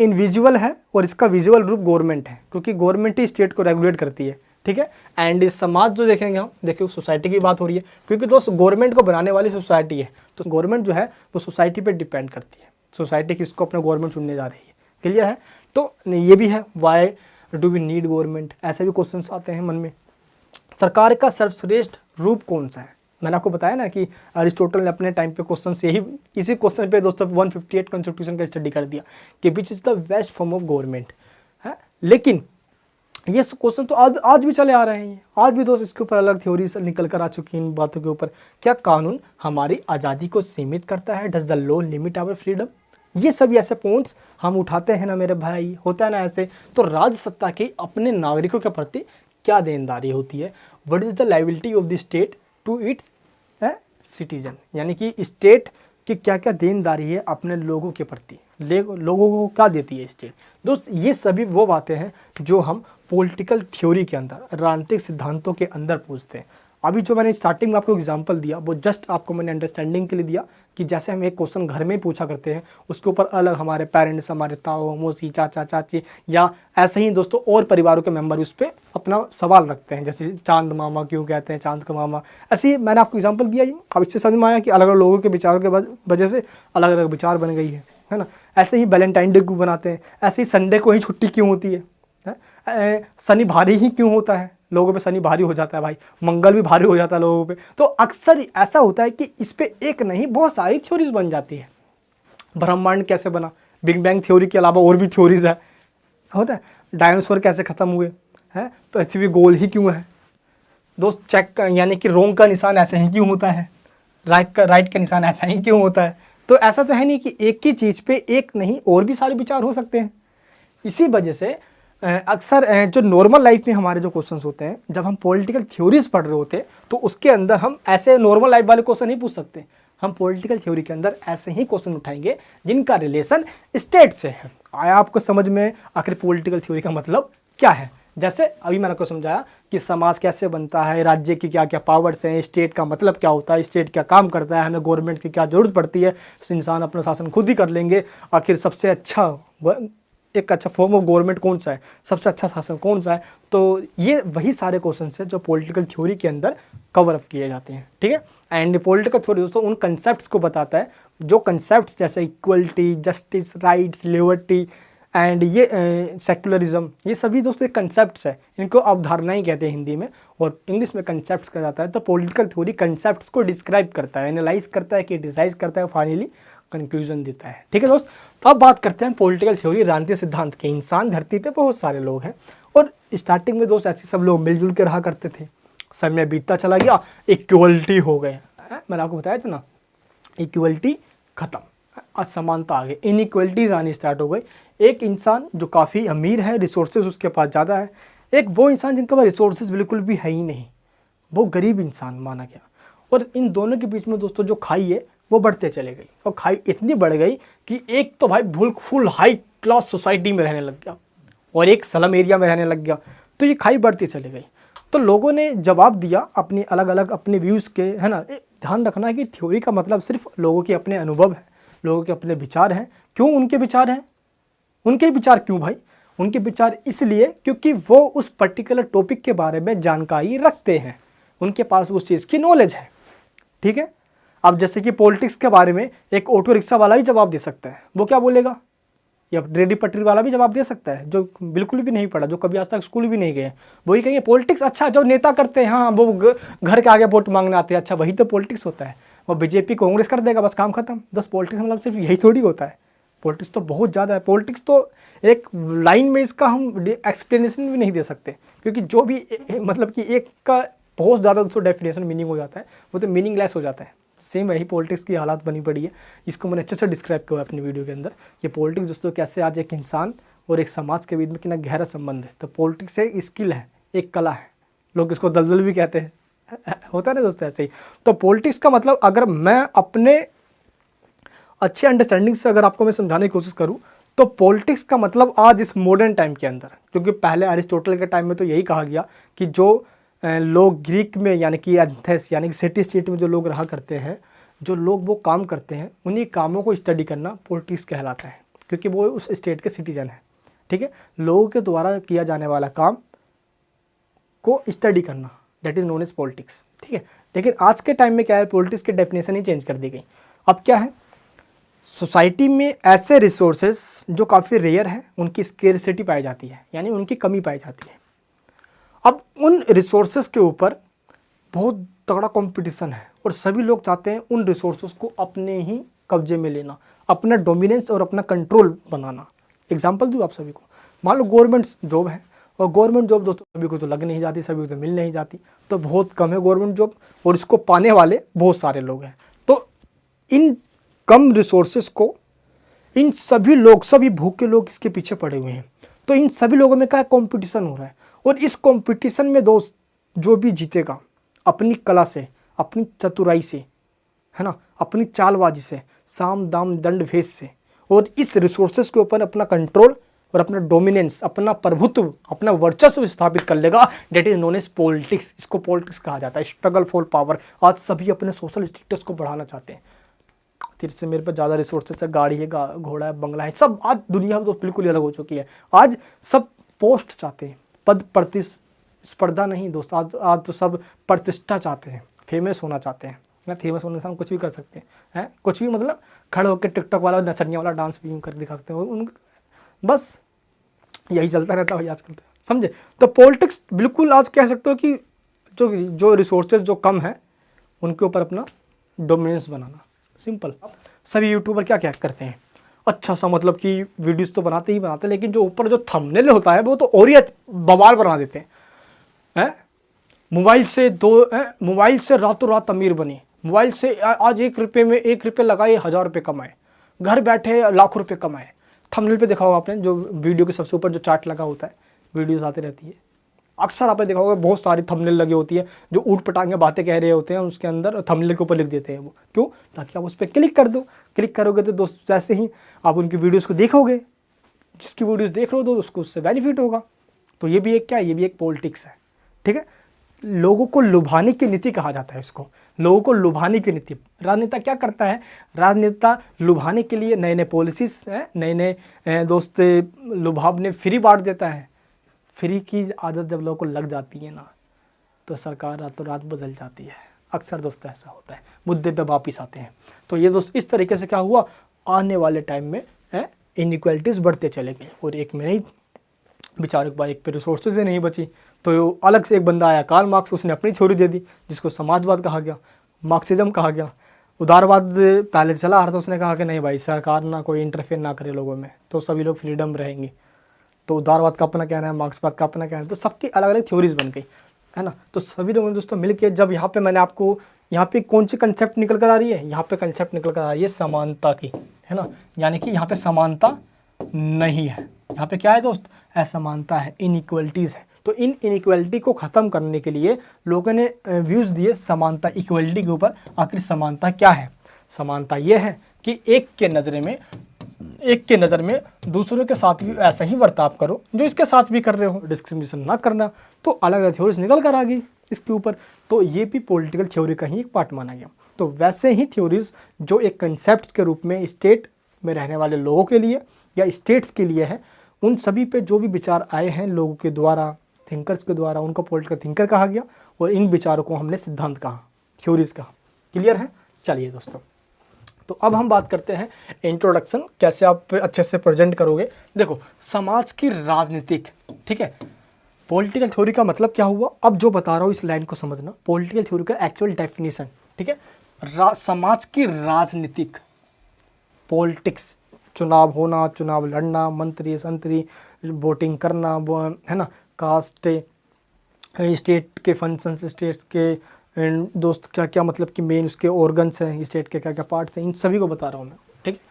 [SPEAKER 1] इनविजुअल है और इसका विजुअल रूप गवर्नमेंट है, क्योंकि गवर्नमेंट ही स्टेट को रेगुलेट करती है। ठीक है। एंड समाज जो देखेंगे हम, देखिए सोसाइटी की बात हो रही है, क्योंकि दोस्त गवर्नमेंट को बनाने वाली सोसाइटी है, तो गवर्नमेंट जो है वो सोसाइटी पे डिपेंड करती है। सोसाइटी किसको अपना गवर्नमेंट चुनने जा रही है, क्लियर है। तो ये भी है, why do we need government, ऐसे भी क्वेश्चंस आते हैं मन में। सरकार का सर्वश्रेष्ठ रूप कौन सा है? मैंने आपको बताया ना कि अरिस्टोटल ने अपने टाइम पे क्वेश्चन से ही, इसी क्वेश्चन पे दोस्तों 158 कॉन्स्टिट्यूशन का स्टडी कर दिया कि which is the best form of government है। लेकिन ये क्वेश्चन तो आज भी चले आ रहे हैं। आज भी दोस्त इसके ऊपर अलग थ्योरी निकल कर आ चुकी हैं इन बातों के ऊपर। क्या कानून हमारी आज़ादी को सीमित करता है? Does the law limit our freedom? ये सभी ऐसे पॉइंट्स हम उठाते हैं ना मेरे भाई, होता है ना ऐसे। तो राज्य सत्ता की अपने नागरिकों के प्रति क्या देनदारी होती है, what is the liability of the state to its citizen, यानी कि स्टेट की क्या क्या देनदारी है अपने लोगों के प्रति, लोगों को क्या देती है स्टेट। दोस्त ये सभी वो बातें हैं जो हम पॉलिटिकल थ्योरी के अंदर, राजनीतिक सिद्धांतों के अंदर पूछते हैं। अभी जो मैंने स्टार्टिंग में आपको एग्जांपल दिया वो जस्ट आपको मैंने अंडरस्टैंडिंग के लिए दिया कि जैसे हम एक क्वेश्चन घर में ही पूछा करते हैं, उसके ऊपर अलग हमारे पेरेंट्स, हमारे ताऊ मौसी चाचा चाची या ऐसे ही दोस्तों और परिवारों के मेंबर उस पर अपना सवाल रखते हैं, जैसे चांद मामा क्यों कहते हैं चांद का मामा। ऐसे ही मैंने आपको एग्जाम्पल दिया ही, अब इससे समझ में आया कि अलग अलग लोगों के विचारों के वजह से अलग अलग विचार बन गई है ना। ऐसे ही वैलेंटाइन डे क्यों बनाते हैं, ऐसे ही संडे को ही छुट्टी क्यों होती है, शनि भारी ही क्यों होता है, लोगों पे शनि भारी हो जाता है भाई, मंगल भी भारी हो जाता है लोगों पे। तो अक्सर ऐसा होता है कि इस पे एक नहीं बहुत सारी थ्योरीज बन जाती है। ब्रह्मांड कैसे बना, बिग बैंग थ्योरी के अलावा और भी थ्योरीज है, होता है। डायनासोर कैसे ख़त्म हुए हैं, पृथ्वी गोल ही क्यों है दोस्त, चेक यानी कि रोंग का निशान ऐसे ही क्यों होता है, राइट का निशान ऐसा ही क्यों होता है। तो ऐसा तो है नहीं कि एक ही चीज़ पे एक नहीं और भी सारे विचार हो सकते हैं। इसी वजह से अक्सर जो नॉर्मल लाइफ में हमारे जो क्वेश्चंस होते हैं, जब हम पॉलिटिकल थ्योरीज पढ़ रहे होते हैं तो उसके अंदर हम ऐसे नॉर्मल लाइफ वाले क्वेश्चन नहीं पूछ सकते। हम पॉलिटिकल थ्योरी के अंदर ऐसे ही क्वेश्चन उठाएंगे जिनका रिलेशन स्टेट से है। आया आपको समझ में आखिर पॉलिटिकल थ्योरी का मतलब क्या है। जैसे अभी मैंने आपको समझाया कि समाज कैसे बनता है, राज्य की क्या क्या पावर्स हैं, स्टेट का मतलब क्या होता है, स्टेट क्या काम करता है, हमें गवर्नमेंट की क्या ज़रूरत पड़ती है, इंसान अपना शासन खुद ही कर लेंगे, आखिर सबसे अच्छा एक अच्छा फॉर्म ऑफ गवर्नमेंट कौन सा है, सबसे अच्छा शासन कौन सा है। तो ये वही सारे क्वेश्चन है जो पॉलिटिकल थ्योरी के अंदर कवर अप किए जाते हैं, ठीक है। एंड पॉलिटिकल थ्योरी दोस्तों उन कंसेप्ट्स को बताता है जो कंसेप्ट्स जैसे equality, justice, rights, liberty and ये सेक्युलरिज्म, ये सभी दोस्तों एक कंसेप्ट्स है, इनको अवधारणाएं कहते हैं हिंदी में, और इंग्लिश में कंसेप्ट्स कहा जाता है। तो पॉलिटिकल थ्योरी कंसेप्ट्स को डिस्क्राइब करता है, एनालाइज करता है, क्रिटिसाइज करता है, फाइनली कंक्लूजन देता है, ठीक है दोस्त। तो अब बात करते हैं पॉलिटिकल थ्योरी राजनीतिक सिद्धांत के। इंसान धरती पे बहुत सारे लोग हैं और स्टार्टिंग में दोस्त ऐसे सब लोग मिलजुल के रहा करते थे, समय बीतता चला गया, इक्वलिटी हो गए, मैंने आपको बताया था ना, इक्वलिटी खत्म, असमानता आ गई, इनइक्वलिटीज आनी स्टार्ट हो गई। एक इंसान जो काफ़ी अमीर है, रिसोर्सेज उसके पास ज़्यादा है, एक वो इंसान जिनके पास रिसोर्सेज बिल्कुल भी है ही नहीं, वो गरीब इंसान माना गया। और इन दोनों के बीच में दोस्तों जो खाई है वो बढ़ते चले गई, और खाई इतनी बढ़ गई कि एक तो भाई फुल हाई क्लास सोसाइटी में रहने लग गया और एक स्लम एरिया में रहने लग गया। तो ये खाई बढ़ती चली गई। तो लोगों ने जवाब दिया अपने अलग अलग अपने व्यूज़ के, है ना। ध्यान रखना है कि थ्योरी का मतलब सिर्फ लोगों के अपने अनुभव है, लोगों के अपने विचार हैं। क्यों उनके विचार हैं, उनके विचार क्यों भाई, उनके विचार इसलिए क्योंकि वो उस पर्टिकुलर टॉपिक के बारे में जानकारी रखते हैं, उनके पास उस चीज़ की नॉलेज है, ठीक है। अब जैसे कि पॉलिटिक्स के बारे में एक ऑटो रिक्शा वाला ही जवाब दे सकता है, वो क्या बोलेगा, या रेडी पटरी वाला भी जवाब दे सकता है जो बिल्कुल भी नहीं पढ़ा, जो कभी आज तक स्कूल भी नहीं गए, वही कहेंगे पॉलिटिक्स अच्छा, जो नेता करते हैं, हाँ वो घर के आगे वोट मांगने आते हैं, अच्छा वही तो पॉलिटिक्स होता है। वो बीजेपी कांग्रेस कर देगा, बस काम खत्म। बस पॉलिटिक्स मतलब सिर्फ यही थोड़ी होता है, पॉलिटिक्स तो बहुत ज़्यादा है। पॉलिटिक्स तो एक लाइन में इसका हम एक्सप्लेनेशन भी नहीं दे सकते, क्योंकि जो भी मतलब कि एक का बहुत ज़्यादा उसको डेफिनेशन मीनिंग हो जाता है, वो तो मीनिंगलेस हो जाता है। सेम वही पॉलिटिक्स की हालात बनी पड़ी है, इसको मैंने अच्छे से डिस्क्राइब किया अपनी वीडियो के अंदर कि पॉलिटिक्स दोस्तों कैसे आज एक इंसान और एक समाज के बीच में कितना गहरा संबंध है। तो पॉलिटिक्स एक स्किल है, एक कला है, लोग इसको दलदल भी कहते हैं, होता है ना दोस्तों ऐसे ही। तो पॉलिटिक्स का मतलब अगर मैं अपने अच्छे अंडरस्टैंडिंग से अगर आपको मैं समझाने की कोशिश करूँ तो पॉलिटिक्स का मतलब आज इस मॉडर्न टाइम के अंदर, क्योंकि पहले अरिस्टोटल के टाइम में तो यही कहा गया कि जो लोग ग्रीक में यानी कि एथेंस यानी कि सिटी स्टेट में जो लोग रहा करते हैं, जो लोग वो काम करते हैं, उन्हीं कामों को स्टडी करना पॉलिटिक्स कहलाता है, क्योंकि वो उस स्टेट के सिटीजन हैं, ठीक है। लोगों के द्वारा किया जाने वाला काम को स्टडी करना, that is known as politics, ठीक है। लेकिन आज के टाइम में क्या है, पॉलिटिक्स की डेफिनेशन ही चेंज कर दी गई। अब क्या है, सोसाइटी में ऐसे रिसोर्सेज जो काफ़ी रेयर हैं उनकी स्केर्सिटी पाई जाती है, यानी उनकी कमी पाई जाती है। अब उन रिसोर्सेज के ऊपर बहुत तगड़ा कंपटीशन है और सभी लोग चाहते हैं उन रिसोर्सेज को अपने ही कब्जे में लेना, अपना डोमिनेंस और अपना कंट्रोल बनाना। एग्जांपल दूँ आप सभी को, मान लो गवर्नमेंट जॉब है, और गवर्नमेंट जॉब दोस्तों सभी को तो लग नहीं जाती, सभी को तो मिल नहीं जाती, तो बहुत कम है गवर्नमेंट जॉब, और इसको पाने वाले बहुत सारे लोग हैं। तो इन कम रिसोर्सेज को इन सभी लोग, सभी भूखे लोग इसके पीछे पड़े हुए हैं। तो इन सभी लोगों में क्या कंपटीशन हो रहा है, और इस कंपटीशन में दोस्त जो भी जीतेगा अपनी कला से, अपनी चतुराई से, है ना, अपनी चालबाजी से, साम दाम दंड भेद से, और इस रिसोर्सेज के ऊपर अपना कंट्रोल और अपना डोमिनेंस, अपना प्रभुत्व, अपना वर्चस्व स्थापित कर लेगा। That is known as politics. इसको पॉलिटिक्स कहा जाता है, स्ट्रगल फॉर पावर। आज सभी अपने सोशल स्टेटस को बढ़ाना चाहते हैं। तेरे से मेरे पर ज़्यादा रिसोर्सेज है, गाड़ी है, घोड़ा है, बंगला है, सब। आज दुनिया तो बिल्कुल अलग हो चुकी है। आज सब पोस्ट चाहते हैं, पद प्रतिस्पर्धा नहीं दोस्त। आज तो सब प्रतिष्ठा चाहते हैं, फेमस होना चाहते हैं। ना फेमस होने से हम कुछ भी कर सकते हैं, कुछ भी, मतलब खड़े होकर टिकटॉक वाला, नचनिया वाला डांस भी कर दिखा सकते हैं। उन बस यही चलता रहता है भाई आजकल, तो समझे। तो पॉलिटिक्स बिल्कुल आज कह सकते हो कि जो रिसोर्सेज जो कम है उनके ऊपर अपना डोमिनेंस बनाना, सिंपल। सभी यूट्यूबर क्या क्या करते हैं, अच्छा सा मतलब कि वीडियोस तो बनाते ही बनाते हैं, लेकिन जो ऊपर जो थंबनेल होता है वो तो और ही बवाल बना देते हैं। मोबाइल से रातों रात अमीर बने, मोबाइल से आज 1 रुपये में 1 रुपये लगाए 1000 रुपये कमाए, घर बैठे लाखों रुपये कमाए। थंबनेल पे देखा होगा आपने, जो वीडियो के सबसे ऊपर जो चार्ट लगा होता है, वीडियोस आती रहती है, अक्सर आपने देखा होगा बहुत सारी थंबनेल लगी होती है, जो ऊट पटांगे बातें कह रहे होते हैं, उसके अंदर थंबनेल के ऊपर लिख देते हैं वो। क्यों? ताकि आप उस पर क्लिक कर दो। क्लिक करोगे तो दोस्त जैसे ही आप उनकी वीडियोज़ को देखोगे, जिसकी वीडियोज़ देख रहे हो तो उसको उससे बेनिफिट होगा। तो ये भी एक क्या है, ये भी एक पॉलिटिक्स है, ठीक है। लोगों को लुभाने की नीति कहा जाता है इसको, लोगों को लुभाने की नीति। राजनेता क्या करता है, राजनेता लुभाने के लिए नए नए पॉलिसीज, नए नए दोस्त लुभावने फ्री बांट देता है। फ्री की आदत जब लोगों को लग जाती है ना, तो सरकार रातों रात बदल जाती है। अक्सर दोस्त ऐसा होता है, मुद्दे पे वापिस आते हैं। तो ये दोस्त इस तरीके से क्या हुआ, आने वाले टाइम में इनइक्वालिटीज़ बढ़ते चले गए, और एक में नहीं बेचारे के पास एक पे रिसोर्सेज ही नहीं बची। तो अलग से एक बंदा आया, कार्ल मार्क्स, उसने अपनी थ्योरी दे दी, जिसको समाजवाद कहा गया, मार्क्सिज्म कहा गया। उदारवाद पहले चला आ रहा था, उसने कहा कि नहीं भाई, सरकार ना कोई इंटरफेयर ना करे लोगों में, तो सभी लोग फ्रीडम रहेंगे। तो उदारवाद का अपना कहना है, मार्क्सवाद का अपना कहना है, तो सबकी अलग अलग थ्योरीज बन गई, है ना। तो सभी लोगों ने दोस्तों मिल के, जब यहाँ पे मैंने आपको, यहाँ पे कौन सी कंसेप्ट निकल कर आ रही है, यहाँ पे कंसेप्ट निकल कर आ रही है समानता की, है ना। यानी कि यहाँ पे समानता नहीं है, यहाँ पे क्या है दोस्त, असमानता है, इनइक्वलिटीज़ है। तो इन इनइक्वलिटी को ख़त्म करने के लिए लोगों ने व्यूज़ दिए समानता, इक्वलिटी के ऊपर। आखिर समानता क्या है? समानता ये है कि एक के नज़र में दूसरों के साथ भी ऐसा ही बर्ताव करो जो इसके साथ भी कर रहे हो, डिस्क्रिमिनेशन ना करना। तो अलग अलग थ्योरीज निकल कर आ गई इसके ऊपर। तो ये भी पॉलिटिकल थ्योरी का ही एक पार्ट माना गया। तो वैसे ही थ्योरीज जो एक कंसेप्ट के रूप में स्टेट में रहने वाले लोगों के लिए या स्टेट्स के लिए है, उन सभी पे जो भी विचार आए हैं लोगों के द्वारा, थिंकर्स के द्वारा, उनको पॉलिटिकल थिंकर कहा गया, और इन विचारों को हमने सिद्धांत कहा, थ्योरीज कहा। क्लियर है? चलिए दोस्तों, तो अब हम बात करते हैं इंट्रोडक्शन, कैसे आप अच्छे से प्रेजेंट करोगे। देखो, समाज की राजनीतिक, ठीक है, पॉलिटिकल थ्योरी का मतलब क्या हुआ, अब जो बता रहा हूँ इस लाइन को समझना। पॉलिटिकल थ्योरी का एक्चुअल डेफिनेशन, ठीक है, समाज की राजनीतिक, पॉलिटिक्स, चुनाव होना, चुनाव लड़ना, मंत्री संतरी, वोटिंग करना, है ना, कास्ट, स्टेट के फंक्शंस, स्टेट्स के दोस्त क्या क्या मतलब कि मेन उसके ऑर्गन्स हैं, स्टेट के क्या क्या पार्ट्स हैं, इन सभी को बता रहा हूँ मैं, ठीक है।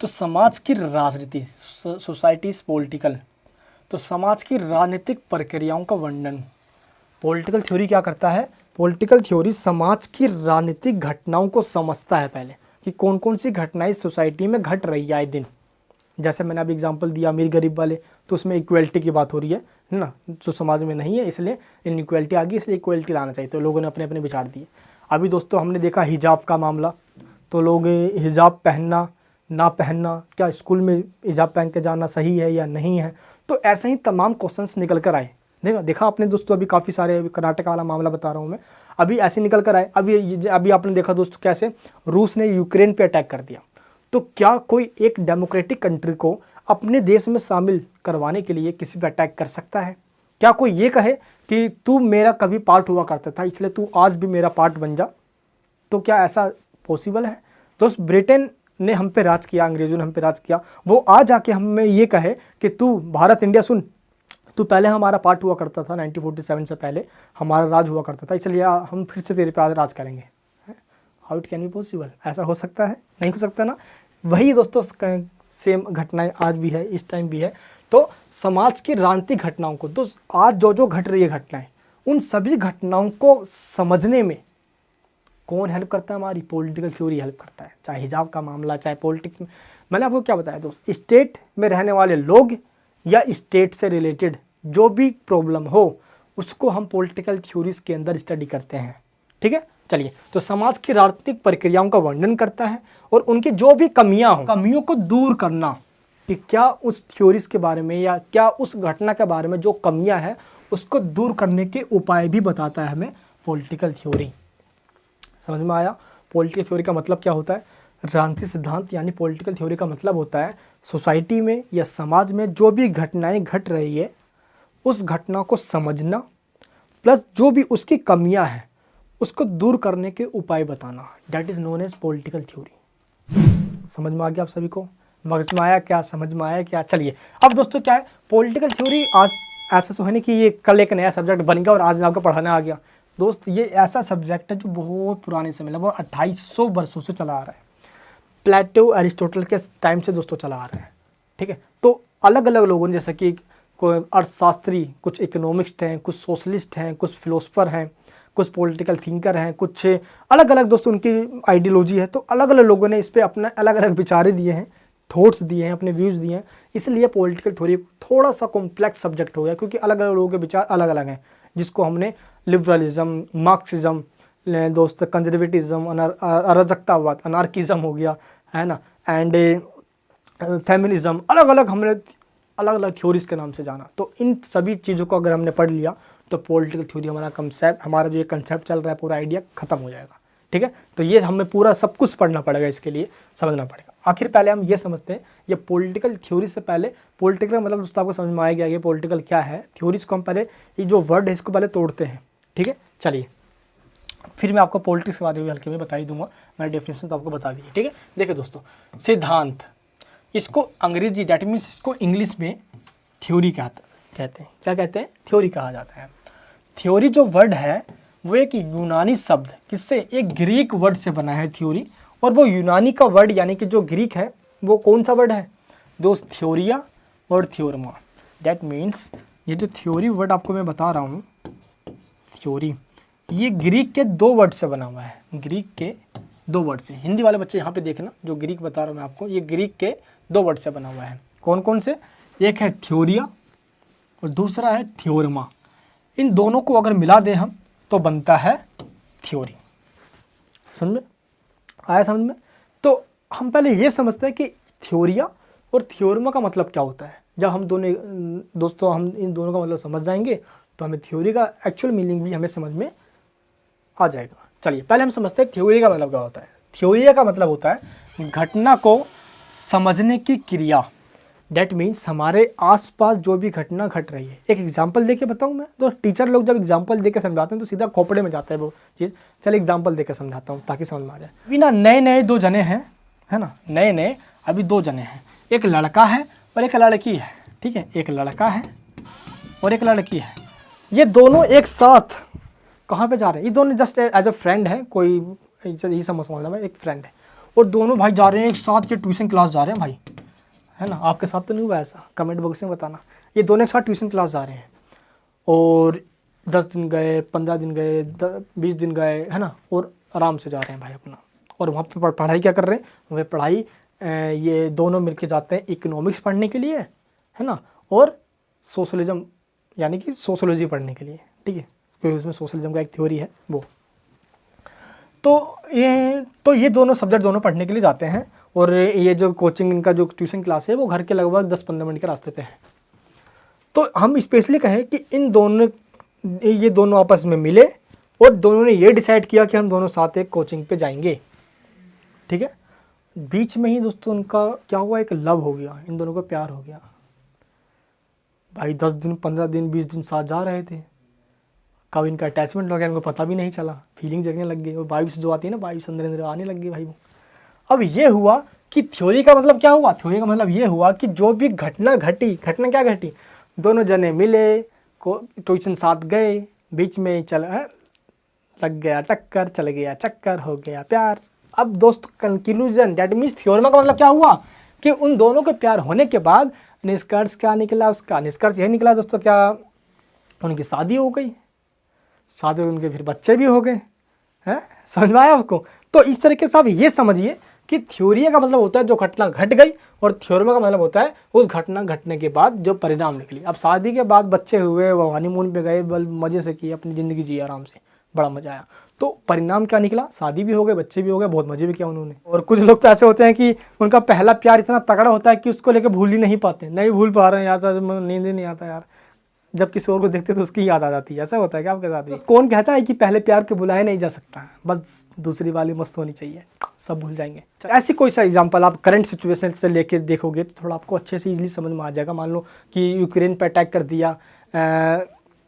[SPEAKER 1] तो समाज की राजनीति, सोसाइटीज पॉलिटिकल, तो समाज की राजनीतिक प्रक्रियाओं का वर्णन पॉलिटिकल थ्योरी क्या करता है। पॉलिटिकल थ्योरी समाज की राजनीतिक घटनाओं को समझता है पहले, कि कौन कौन सी घटनाएं सोसाइटी में घट रही है आए दिन। जैसे मैंने अभी एग्जांपल दिया अमीर गरीब वाले, तो उसमें इक्वलिटी की बात हो रही है ना, जो समाज में नहीं है, इसलिए इनइक्वलिटी आ गई, इसलिए इक्वलिटी लाना चाहिए। तो लोगों ने अपने अपने विचार दिए। अभी दोस्तों हमने देखा हिजाब का मामला, तो लोग हिजाब पहनना ना पहनना, क्या स्कूल में हिजाब पहन के जाना सही है या नहीं है, तो ऐसे ही तमाम क्वेश्चंस निकल कर आए। देखा आपने दोस्तों, अभी काफ़ी सारे, कर्नाटक वाला मामला बता रहा हूँ मैं, अभी ऐसे निकल कर आए। अभी आपने देखा दोस्तों कैसे रूस ने यूक्रेन पे अटैक कर दिया। तो क्या कोई एक डेमोक्रेटिक कंट्री को अपने देश में शामिल करवाने के लिए किसी पे अटैक कर सकता है? क्या कोई ये कहे कि तू मेरा कभी पार्ट हुआ करता था, इसलिए तू आज भी मेरा पार्ट बन जा? तो क्या ऐसा पॉसिबल है? दोस्त, ब्रिटेन ने हम पे राज किया, अंग्रेजों ने हम पे राज किया, वो आज आके हमें ये कहे कि तू भारत इंडिया सुन, तू पहले हमारा पार्ट हुआ करता था, 1947 से पहले हमारा राज हुआ करता था, इसलिए हम फिर से तेरे पे राज करेंगे। How it can be possible? ऐसा हो सकता है? नहीं हो सकता ना। वही दोस्तों सेम घटनाएं आज भी है, इस टाइम भी है। तो समाज की राजनीतिक घटनाओं को, तो आज जो घट रही है घटनाएं, उन सभी घटनाओं को समझने में कौन हेल्प करता है? हमारी पॉलिटिकल थ्योरी हेल्प करता है। चाहे हिजाब का मामला, चाहे पॉलिटिक्स में, मैंने आपको क्या बताया दोस्त, स्टेट में रहने वाले लोग या स्टेट से रिलेटेड जो भी प्रॉब्लम हो उसको हम पॉलिटिकल थ्योरीज के अंदर स्टडी करते हैं। ठीक है, चलिए। तो समाज की राजनीतिक प्रक्रियाओं का वर्णन करता है और उनकी जो भी कमियां हो, कमियों को दूर करना, कि क्या उस थ्योरीज के बारे में या क्या उस घटना के बारे में जो कमियां हैं उसको दूर करने के उपाय भी बताता है हमें पॉलिटिकल थ्योरी। समझ में आया? पॉलिटिकल थ्योरी का मतलब क्या होता है? राजनीतिक सिद्धांत यानी पॉलिटिकल थ्योरी का मतलब होता है सोसाइटी में या समाज में जो भी घटनाएं घट रही है उस घटना को समझना, प्लस जो भी उसकी कमियां हैं उसको दूर करने के उपाय बताना। That is known as political theory. समझ में आ गया आप सभी को? मगज में आया क्या? समझ में आया क्या? चलिए, अब दोस्तों क्या है पॉलिटिकल थ्योरी, आज ऐसा तो है नहीं कि ये कल एक नया सब्जेक्ट बन गया और आज मैं आपको पढ़ाने आ गया। दोस्त ये ऐसा सब्जेक्ट है जो बहुत पुराने समय, लगभग 2800 वर्षों से चला आ रहा है। प्लेटो, अरिस्टोटल के टाइम से दोस्तों चला आ रहा है। ठीक है, तो अलग अलग लोगों ने, जैसे कि कोई अर्थशास्त्री, कुछ इकोनॉमिस्ट हैं, कुछ सोशलिस्ट हैं, कुछ फिलोसफर हैं, कुछ पॉलिटिकल थिंकर हैं, कुछ अलग अलग दोस्तों उनकी आइडियोलॉजी है। तो अलग अलग लोगों ने इस पर अपना अलग अलग विचारें दिए हैं, थॉट्स दिए हैं, अपने व्यूज़ दिए हैं। इसलिए पॉलिटिकल थ्योरी थोड़ा सा कॉम्प्लेक्स सब्जेक्ट हो गया, क्योंकि अलग अलग लोगों के विचार अलग अलग हैं, जिसको हमने लिबरलिज्म, मार्क्सिज्म, दोस्त कंजर्वेटिज्म, अराजकतावाद, अनार्किज्म हो गया, है ना, एंड फेमिनिज्म, अलग अलग हमने अलग अलग थ्योरीज के नाम से जाना। तो इन सभी चीज़ों को अगर हमने पढ़ लिया तो पॉलिटिकल थ्योरी हमारा कंसेप्ट, हमारा जो ये कंसेप्ट चल रहा है पूरा आइडिया खत्म हो जाएगा। ठीक है, तो ये हमें पूरा सब कुछ पढ़ना पड़ेगा, इसके लिए समझना पड़ेगा। आखिर पहले हम ये समझते हैं, ये पॉलिटिकल थ्योरी से पहले, पॉलिटिकल मतलब दोस्तों आपको समझ में आ गया ये पॉलिटिकल क्या है। थ्योरीज को हम पहले, ये जो वर्ड है इसको पहले तोड़ते हैं। ठीक है, चलिए, फिर मैं आपको पॉलिटिक्स के बारे में हल्के में बता ही दूंगा, मैंने डेफिनेशन तो आपको बता दी है। ठीक है, देखिए दोस्तों, सिद्धांत, इसको अंग्रेजी, डैट मीन्स इसको इंग्लिश में थ्योरी कहते हैं। क्या कहते हैं? थ्योरी कहा जाता है। थ्योरी जो वर्ड है वो एक यूनानी शब्द, किससे? एक ग्रीक वर्ड से बना है थ्योरी। और वो यूनानी का वर्ड यानी कि जो ग्रीक है वो कौन सा वर्ड है दोस्त? थ्योरिया और थ्योरमा। दैट मीन्स ये जो थ्योरी वर्ड आपको मैं बता रहा हूँ, थ्योरी, ये ग्रीक के 2 वर्ड से बना हुआ है। ग्रीक के 2 वर्ड से, हिंदी वाले बच्चे यहाँ पे देखना, जो ग्रीक बता रहा हूँ मैं आपको, ये ग्रीक के 2 वर्ड से बना हुआ है। कौन कौन से? एक है थ्योरिया और दूसरा है थ्योरमा। इन दोनों को अगर मिला दें हम तो बनता है थ्योरी। समझ में आया? समझ में? तो हम पहले ये समझते हैं कि थ्योरिया और थ्योरमा का मतलब क्या होता है। जब हम दोस्तों हम इन दोनों का मतलब समझ जाएंगे तो हमें थ्योरी का एक्चुअल मीनिंग भी हमें समझ में आ जाएगा। चलिए, पहले हम समझते हैं थ्योरी का मतलब क्या होता है। थ्योरी का मतलब होता है घटना को समझने की क्रिया। डैट मीन्स हमारे आसपास जो भी घटना घट रही है। एक एग्जांपल देके बताऊं मैं? तो टीचर लोग जब एग्जांपल देके समझाते हैं तो सीधा खोपड़े में जाता है वो चीज़। चलिए एग्जांपल देके समझाता हूँ ताकि समझ में आ जाए। अभी ना नए 2 जने हैं, है ना, नए अभी 2 जने हैं। एक लड़का है और एक लड़की है। ठीक है, एक लड़का है और एक लड़की है। ये दोनों एक साथ कहाँ पे जा रहे हैं? ये दोनों जस्ट एज अ फ्रेंड है, कोई ये समझना मैं, एक फ्रेंड है और दोनों भाई जा रहे हैं एक साथ, ये ट्यूशन क्लास जा रहे हैं भाई, है ना। आपके साथ तो नहीं हुआ ऐसा? कमेंट बॉक्स में बताना। ये दोनों एक साथ ट्यूशन क्लास जा रहे हैं और 10 दिन गए, 15 दिन गए, 20 दिन गए, है ना, और आराम से जा रहे हैं भाई अपना। और वहाँ पे पढ़ाई क्या कर रहे हैं? वह पढ़ाई ये दोनों मिलके जाते हैं इकोनॉमिक्स पढ़ने के लिए, है ना, और सोशलिज्म यानी कि सोशोलॉजी पढ़ने के लिए। ठीक है, क्योंकि उसमें सोशलिज्म का एक थ्योरी है वो। तो ये दोनों सब्जेक्ट दोनों पढ़ने के लिए जाते हैं और ये जो कोचिंग, इनका जो ट्यूशन क्लास है वो घर के लगभग 10-15 मिनट के रास्ते पे है। तो हम स्पेशली कहें कि ये दोनों आपस में मिले और दोनों ने ये डिसाइड किया कि हम दोनों साथ एक कोचिंग पे जाएंगे। ठीक है, बीच में ही दोस्तों उनका क्या हुआ? एक लव हो गया, इन दोनों को प्यार हो गया भाई। 10 दिन, 15 दिन, 20 दिन साथ जा रहे थे, कब इनका अटैचमेंट हो गया इनको पता भी नहीं चला। फीलिंग जगने लग गई और वाइब्स जो आती है ना, वाइब्स अंदर अंदर आने लग गई भाई वो। अब ये हुआ कि थ्योरी का मतलब क्या हुआ? थ्योरी का मतलब ये हुआ कि जो भी घटना घटी, घटना क्या घटी? दोनों जने मिले, को ट्यूशन साथ गए, बीच में लग गया टक्कर, चल गया चक्कर, हो गया प्यार। अब दोस्त कंक्लूजन, दैट मीन्स थ्योरम का मतलब क्या हुआ? कि उन दोनों के प्यार होने के बाद निष्कर्ष क्या निकला उसका? निष्कर्ष यही निकला दोस्तों, क्या उनकी शादी हो गई, शादी उनके फिर बच्चे भी हो गए हैं। समझ में आया आपको? तो इस तरीके से आप ये समझिए कि थ्योरी का मतलब होता है जो घटना घट गई, और थ्योरम का मतलब होता है उस घटना घटने के बाद जो परिणाम निकली। अब शादी के बाद बच्चे हुए, वो हनीमून पे गए, बल मज़े से किए, अपनी ज़िंदगी जी आराम से, बड़ा मज़ा आया। तो परिणाम क्या निकला? शादी भी हो गए, बच्चे भी हो गए, बहुत मज़े भी किया उन्होंने। और कुछ लोग तो ऐसे होते हैं कि उनका पहला प्यार इतना तगड़ा होता है कि उसको लेकर भूल ही नहीं पाते, नहीं भूल पा रहे हैं यार, नींद ही नहीं आता यार, जब किसी और को देखते तो उसकी याद आ जाती है। ऐसा होता है क्या आपके साथ भी? तो कौन कहता है कि पहले प्यार के भुलाया नहीं जा सकता, बस दूसरी वाली मस्त होनी चाहिए, सब भूल जाएंगे। ऐसी कोई सा एग्जांपल आप करंट सिचुएशन से लेके देखोगे तो थोड़ा आपको अच्छे से इजीली समझ में आ जाएगा। मान लो कि यूक्रेन पे अटैक कर दिया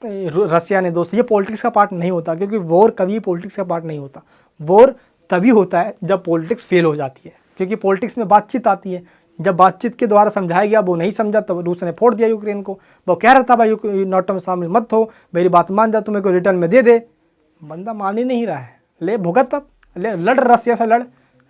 [SPEAKER 1] रसिया ने, दोस्त ये पॉलिटिक्स का पार्ट नहीं होता, क्योंकि वॉर कभी पॉलिटिक्स का पार्ट नहीं होता। वॉर तभी होता है जब पॉलिटिक्स फेल हो जाती है, क्योंकि पॉलिटिक्स में बातचीत आती है। जब बातचीत के द्वारा समझाया गया, वो नहीं समझा, तब रूस ने फोड़ दिया यूक्रेन को। वो कह रहा था भाई नाटो में शामिल मत हो, मेरी बात मान जा, तुम्हें को रिटर्न में दे दे, बंदा मान ही नहीं रहा है, ले भुगत, अब ले लड़, रसिया से लड़,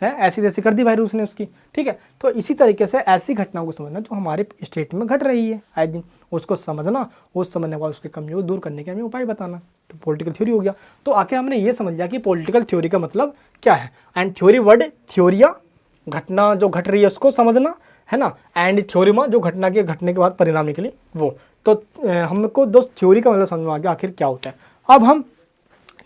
[SPEAKER 1] है ऐसी तैसी कर दी भाई रूस ने उसकी। ठीक है, तो इसी तरीके से ऐसी घटनाओं को समझना जो हमारे स्टेट में घट रही है आए दिन, उसको समझना, उस समझने के बाद उसके कमियों को दूर करने के हमें उपाय बताना, तो पॉलिटिकल थ्योरी हो गया। तो आखिर हमने ये समझ लिया कि पॉलिटिकल थ्योरी का मतलब क्या है। एंड थ्योरी वर्ड थ्योरिया, घटना जो घट रही है उसको समझना, है ना, एंड थ्योरीमा जो घटना के घटने के बाद परिणाम निकले वो। तो हमको दोस्त थ्योरी का मतलब समझ में आ गया आखिर क्या होता है। अब हम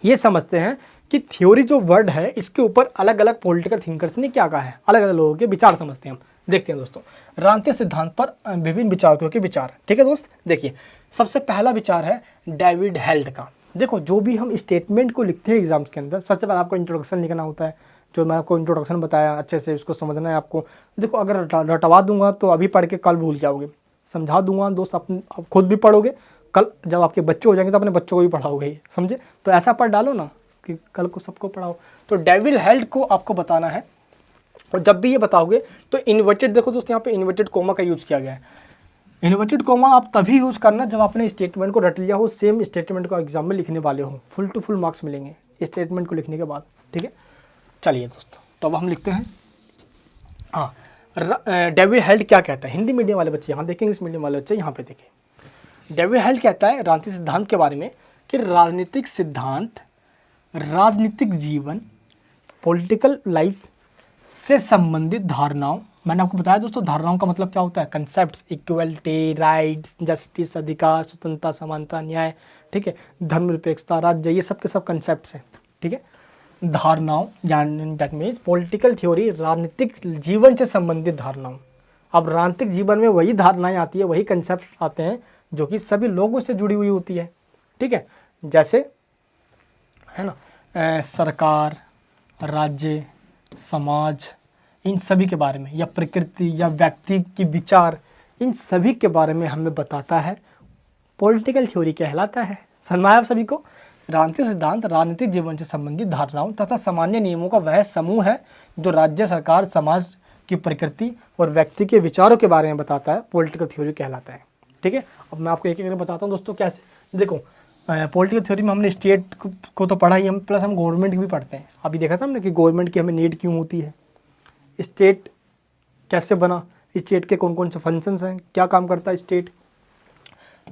[SPEAKER 1] ये समझते हैं कि थ्योरी जो वर्ड है इसके ऊपर अलग अलग पॉलिटिकल थिंकर्स ने क्या कहा है, अलग अलग लोगों के विचार समझते हैं हम। देखते हैं दोस्तों, रांती सिद्धांत पर विभिन्न विचारकों के विचार। ठीक है दोस्त, देखिए सबसे पहला विचार है डेविड हेल्ड का। देखो जो भी हम स्टेटमेंट को लिखते हैं एग्जाम्स के अंदर, सबसे पहले आपको इंट्रोडक्शन लिखना होता है, जो मैं आपको इंट्रोडक्शन बताया अच्छे से उसको समझना है आपको। देखो अगर रटवा दूंगा तो अभी पढ़ के कल भूल जाओगे, समझा दूंगा दोस्त आप खुद भी पढ़ोगे, कल जब आपके बच्चे हो जाएंगे तो अपने बच्चों को भी पढ़ाओगे, समझे? तो ऐसा पढ़ डालो ना कि कल को सबको पढ़ाओ। तो डेविड हेल्ड को आपको बताना है, और जब भी ये बताओगे तो इन्वर्टेड, देखो दोस्त यहाँ पे इन्वर्टेड कोमा का यूज़ किया गया है। इन्वर्टेड कोमा आप तभी यूज़ करना जब आपने स्टेटमेंट को रट लिया हो, सेम स्टेटमेंट को एग्जाम में लिखने वाले हो, फुल टू फुल मार्क्स मिलेंगे स्टेटमेंट को लिखने के बाद। ठीक है, चलिए दोस्तों, तो अब हम लिखते हैं। हाँ, डेविड हेल्ड क्या कहता है, हिंदी मीडियम वाले बच्चे यहाँ देखें, इंग्लिश मीडियम वाले बच्चे यहाँ पे देखें। डेविड हेल्ड कहता है रांती सिद्धांत के बारे में कि राजनीतिक सिद्धांत राजनीतिक जीवन, पॉलिटिकल लाइफ से संबंधित धारणाओं, मैंने आपको बताया दोस्तों धारणाओं का मतलब क्या होता है, कंसेप्ट, इक्वलिटी, राइट्स, जस्टिस, अधिकार, स्वतंत्रता, समानता, न्याय, ठीक है, धर्मनिरपेक्षता, राज्य, ये सब के सब कंसेप्ट हैं। ठीक है, धारणाओं यानी दैट मीन्स पॉलिटिकल थ्योरी राजनीतिक जीवन से संबंधित धारणाओं। अब राजनीतिक जीवन में वही धारणाएं आती है, वही कंसेप्ट आते हैं जो कि सभी लोगों से जुड़ी हुई होती है। ठीक है, जैसे है ना, सरकार, राज्य, समाज, इन सभी के बारे में, या प्रकृति या व्यक्ति की विचार, इन सभी के बारे में हमें बताता है, पॉलिटिकल थ्योरी कहलाता है। समझ में आया आप सभी को? राजनीतिक सिद्धांत राजनीतिक जीवन से संबंधित धारणाओं तथा सामान्य नियमों का वह समूह है जो राज्य, सरकार, समाज की प्रकृति और व्यक्ति के विचारों के बारे में बताता है, पॉलिटिकल थ्योरी कहलाता है। ठीक है, अब मैं आपको एक एक बताता हूँ दोस्तों कैसे। देखो पॉलिटिकल थ्योरी में हमने स्टेट को तो पढ़ा ही, हम प्लस हम गवर्नमेंट की भी पढ़ते हैं। अभी देखा था हमने कि गवर्नमेंट की हमें नीड क्यों होती है, स्टेट कैसे बना, स्टेट के कौन कौन से फंक्शंस हैं, क्या काम करता है स्टेट।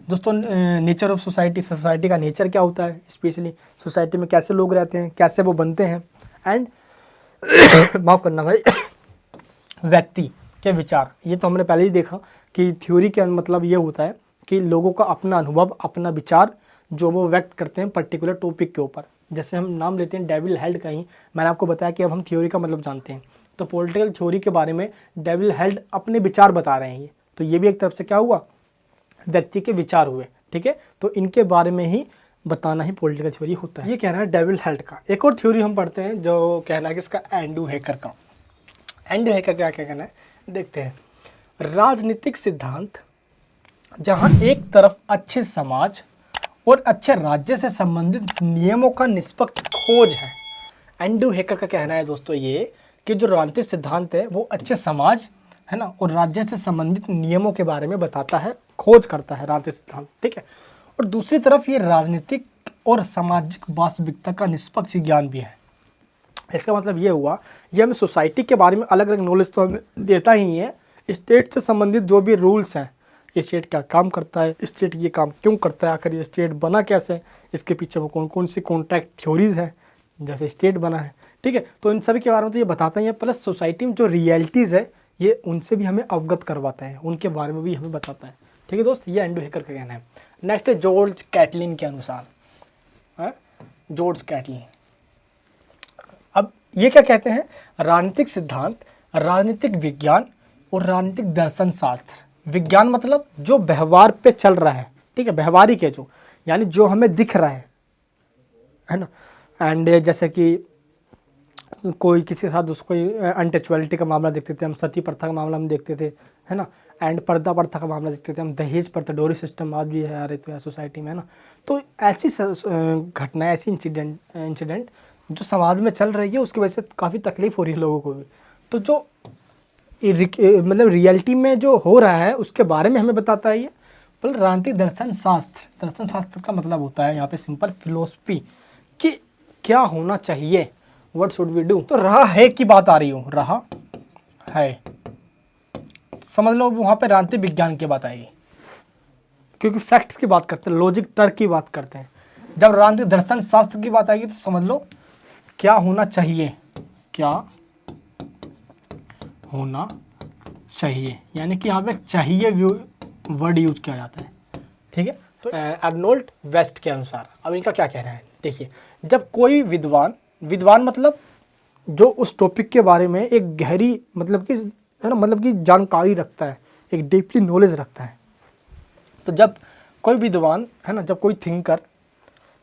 [SPEAKER 1] दोस्तों नेचर ऑफ सोसाइटी, सोसाइटी का नेचर क्या होता है, स्पेशली सोसाइटी में कैसे लोग रहते हैं, कैसे वो बनते हैं, एंड माफ़ करना भाई व्यक्ति के विचार। ये तो हमने पहले ही देखा कि थ्योरी का मतलब ये होता है कि लोगों का अपना अनुभव, अपना विचार जो वो व्यक्त करते हैं पर्टिकुलर टॉपिक के ऊपर। जैसे हम नाम लेते हैं डेविड हेल्ड का ही, मैंने आपको बताया कि अब हम थ्योरी का मतलब जानते हैं, तो पॉलिटिकल थ्योरी के बारे में डेविड हेल्ड अपने विचार बता रहे हैं। ये तो ये भी एक तरफ से क्या हुआ, व्यक्ति के विचार हुए। ठीक है, तो इनके बारे में ही बताना ही पॉलिटिकल थ्योरी होता है। ये कहना है डेविड हेल्ड का। एक और थ्योरी हम पढ़ते हैं जो कहना है कि इसका एंड्रू हेकर का। एंड्रू हेकर क्या क्या कहना है देखते हैं। राजनीतिक सिद्धांत जहाँ एक तरफ अच्छे समाज और अच्छे राज्य से संबंधित नियमों का निष्पक्ष खोज है। एंड्रू हेकर का कहना है दोस्तों ये कि जो राजनीतिक सिद्धांत है वो अच्छे समाज, है ना, और राज्य से संबंधित नियमों के बारे में बताता है, खोज करता है राजनीतिक सिद्धांत। ठीक है, और दूसरी तरफ ये राजनीतिक और सामाजिक वास्तविकता का निष्पक्ष ज्ञान भी है। इसका मतलब ये हुआ, ये हमें सोसाइटी के बारे में अलग अलग नॉलेज तो हमें देता ही है, स्टेट से संबंधित जो भी रूल्स हैं, स्टेट क्या काम करता है, स्टेट ये काम क्यों करता है, आखिर ये स्टेट बना कैसे, इसके पीछे वो कौन कौन सी कॉन्ट्रैक्ट थ्योरीज हैं जैसे स्टेट बना है, ठीक है। तो इन सभी के बारे में तो ये बताता ही है, प्लस सोसाइटी में जो रियलिटीज़ है ये उनसे भी हमें अवगत करवाता है, उनके बारे में भी हमें बताता है, ठीक है दोस्त। ये एंड्रू हेकर का कहना है। नेक्स्ट है जॉर्ज कैटलिन के अनुसार, जॉर्ज कैटलिन अब ये क्या कहते हैं, राजनीतिक सिद्धांत, राजनीतिक विज्ञान और राजनीतिक दर्शन शास्त्र। विज्ञान मतलब जो व्यवहार पे चल रहा है, ठीक है, व्यवहारिक है जो, यानी जो हमें दिख रहा है ना। एंड जैसे कि कोई किसी के साथ उसको अनटचुअलिटी का मामला देखते थे हम, सती प्रथा का मामला हम देखते थे, है ना। एंड पर्दा प्रथा का मामला देखते थे हम, दहेज प्रथा, डोरी सिस्टम आज भी है आ रहे थे सोसाइटी में, है ना। तो ऐसी घटनाएं, ऐसी इंसिडेंट जो समाज में चल रही है, उसकी वजह से काफ़ी तकलीफ हो रही है लोगों को भी। तो जो मतलब रियलिटी में जो हो रहा है उसके बारे में हमें बताता है ये। पर राजनीतिक दर्शन शास्त्र का मतलब होता है यहाँ पे सिंपल फिलोसफी कि क्या होना चाहिए, व्हाट शुड वी डू। तो रहा है की बात आ रही हो, रहा है समझ लो, वहाँ पे राजनीतिक विज्ञान की बात आएगी, क्योंकि फैक्ट्स की बात करते हैं, लॉजिक तर्क की बात करते हैं। जब राजनीतिक दर्शन शास्त्र की बात आएगी तो समझ लो क्या होना चाहिए, क्या होना चाहिए, यानी कि यहाँ पे चाहिए वर्ड यूज किया जाता है, ठीक है। तो अर्नोल्ड वेस्ट के अनुसार अब इनका क्या कहना है, देखिए, जब कोई विद्वान मतलब जो उस टॉपिक के बारे में एक गहरी मतलब कि है ना, मतलब कि जानकारी रखता है, एक डीपली नॉलेज रखता है। तो जब कोई विद्वान है ना, जब कोई थिंकर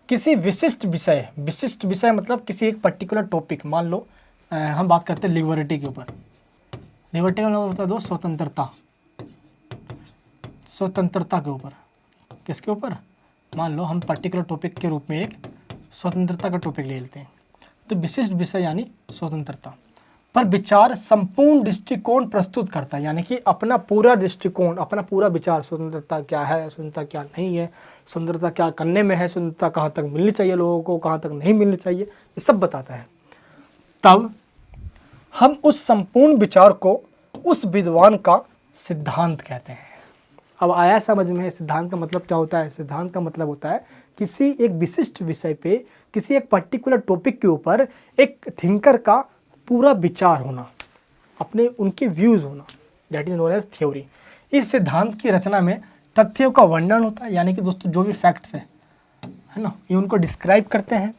[SPEAKER 1] किसी विशिष्ट विषय मतलब किसी एक पर्टिकुलर टॉपिक, मान लो हम बात करते हैं लिबर्टी के ऊपर। लिबर्टी का मतलब होता है दोस्त स्वतंत्रता के ऊपर। किसके ऊपर, मान लो हम पर्टिकुलर टॉपिक के रूप में एक स्वतंत्रता का टॉपिक ले लेते हैं। तो विशिष्ट विषय यानी स्वतंत्रता पर विचार संपूर्ण दृष्टिकोण प्रस्तुत करता है, यानी कि अपना पूरा दृष्टिकोण, अपना पूरा विचार, स्वतंत्रता क्या है, स्वतंत्रता क्या नहीं है, स्वतंत्रता क्या करने में है, स्वतंत्रता कहाँ तक मिलनी चाहिए लोगों को, कहाँ तक नहीं मिलनी चाहिए, ये सब बताता है। तब हम उस संपूर्ण विचार को उस विद्वान का सिद्धांत कहते हैं। अब आया समझ में, सिद्धांत का मतलब क्या होता है। सिद्धांत का मतलब होता है किसी एक विशिष्ट विषय पे, किसी एक पर्टिकुलर टॉपिक के ऊपर एक थिंकर का पूरा विचार होना, अपने उनके व्यूज़ होना, that is known as theory. इस सिद्धांत की रचना में तथ्यों का वर्णन होता है, यानी कि दोस्तों जो भी फैक्ट्स है ना, ये उनको डिस्क्राइब करते हैं,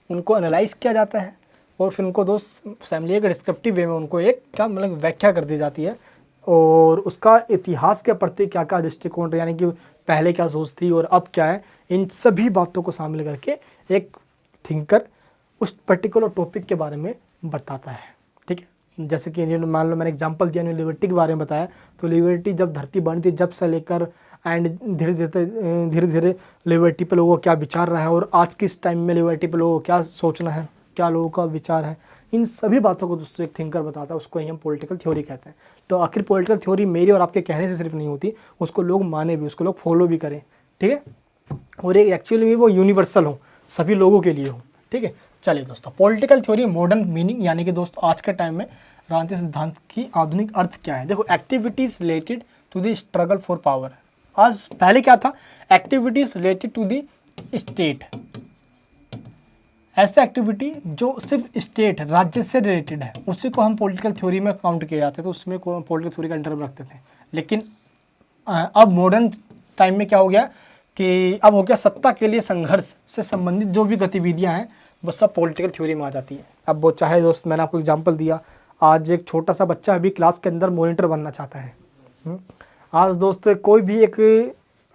[SPEAKER 1] उनको एनालाइज किया जाता है और फिर उनको दोस्त फैमिली एक डिस्क्रिप्टिव वे में उनको एक क्या मतलब व्याख्या कर दी जाती है, और उसका इतिहास के प्रति क्या क्या दृष्टिकोण, यानी कि पहले क्या सोच थी और अब क्या है, इन सभी बातों को शामिल करके एक थिंकर उस पर्टिकुलर टॉपिक के बारे में बताता है, ठीक है। जैसे कि मान लो मैंने एग्जांपल दिया, लिबर्टी के बारे में बताया, तो लिबर्टी जब धरती बनी थी जब से लेकर एंड धीरे धीरे लिबर्टी पे लोगों का क्या विचार रहा है, और आज के इस टाइम में लिबर्टी पे लोगों को क्या सोचना है, क्या लोगों का विचार है, इन सभी बातों को दोस्तों एक थिंकर बताता है, उसको ही हम पॉलिटिकल थ्योरी कहते हैं। तो आखिर पॉलिटिकल थ्योरी मेरे और आपके कहने से सिर्फ नहीं होती, उसको लोग माने भी, उसको लोग फॉलो भी करें, ठीक है, और एक एक्चुअली में वो यूनिवर्सल हो, सभी लोगों के लिए हो, ठीक है। चलिए दोस्तों, पॉलिटिकल थ्योरी मॉडर्न मीनिंग, यानी कि दोस्तों आज के टाइम में राजनीतिक सिद्धांत की आधुनिक अर्थ क्या है। देखो, activities related to the struggle for power. आज पहले क्या था, activities related to the state, ऐसे एक्टिविटी जो सिर्फ स्टेट राज्य से रिलेटेड है, उसी को हम पॉलिटिकल थ्योरी में काउंट किए जाते थे, तो उसमें पॉलिटिकल थ्योरी का अंडर में रखते थे। लेकिन अब मॉडर्न टाइम में क्या हो गया कि अब हो गया सत्ता के लिए संघर्ष से संबंधित जो भी गतिविधियां हैं वो सब पॉलिटिकल थ्योरी में आ जाती है। अब वो चाहे दोस्त, मैंने आपको एग्जांपल दिया, आज एक छोटा सा बच्चा अभी क्लास के अंदर मॉनिटर बनना चाहता है। आज दोस्त कोई भी एक,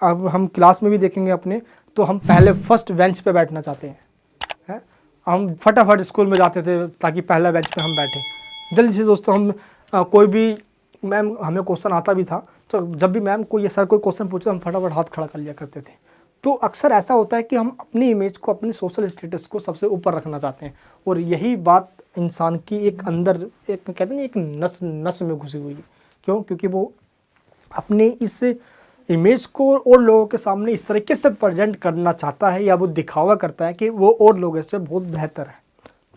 [SPEAKER 1] अब हम क्लास में भी देखेंगे अपने, तो हम पहले फर्स्ट बेंच पे बैठना चाहते हैं। हम फटाफट स्कूल में जाते थे ताकि पहला बेंच पे हम बैठे जल्दी से। दोस्तों हम कोई भी मैम हमें क्वेश्चन आता भी था, तो जब भी मैम कोई सर कोई क्वेश्चन पूछे हम फटाफट हाथ खड़ा कर लिया करते थे। तो अक्सर ऐसा होता है कि हम अपनी इमेज को, अपनी सोशल स्टेटस को सबसे ऊपर रखना चाहते हैं, और यही बात इंसान की एक अंदर एक कहते हैं एक नस में घुसी हुई है। क्यों? क्योंकि वो अपने इस इमेज को और लोगों के सामने इस तरीके से प्रेजेंट करना चाहता है, या वो दिखावा करता है कि वो और लोगों से बहुत बेहतर है।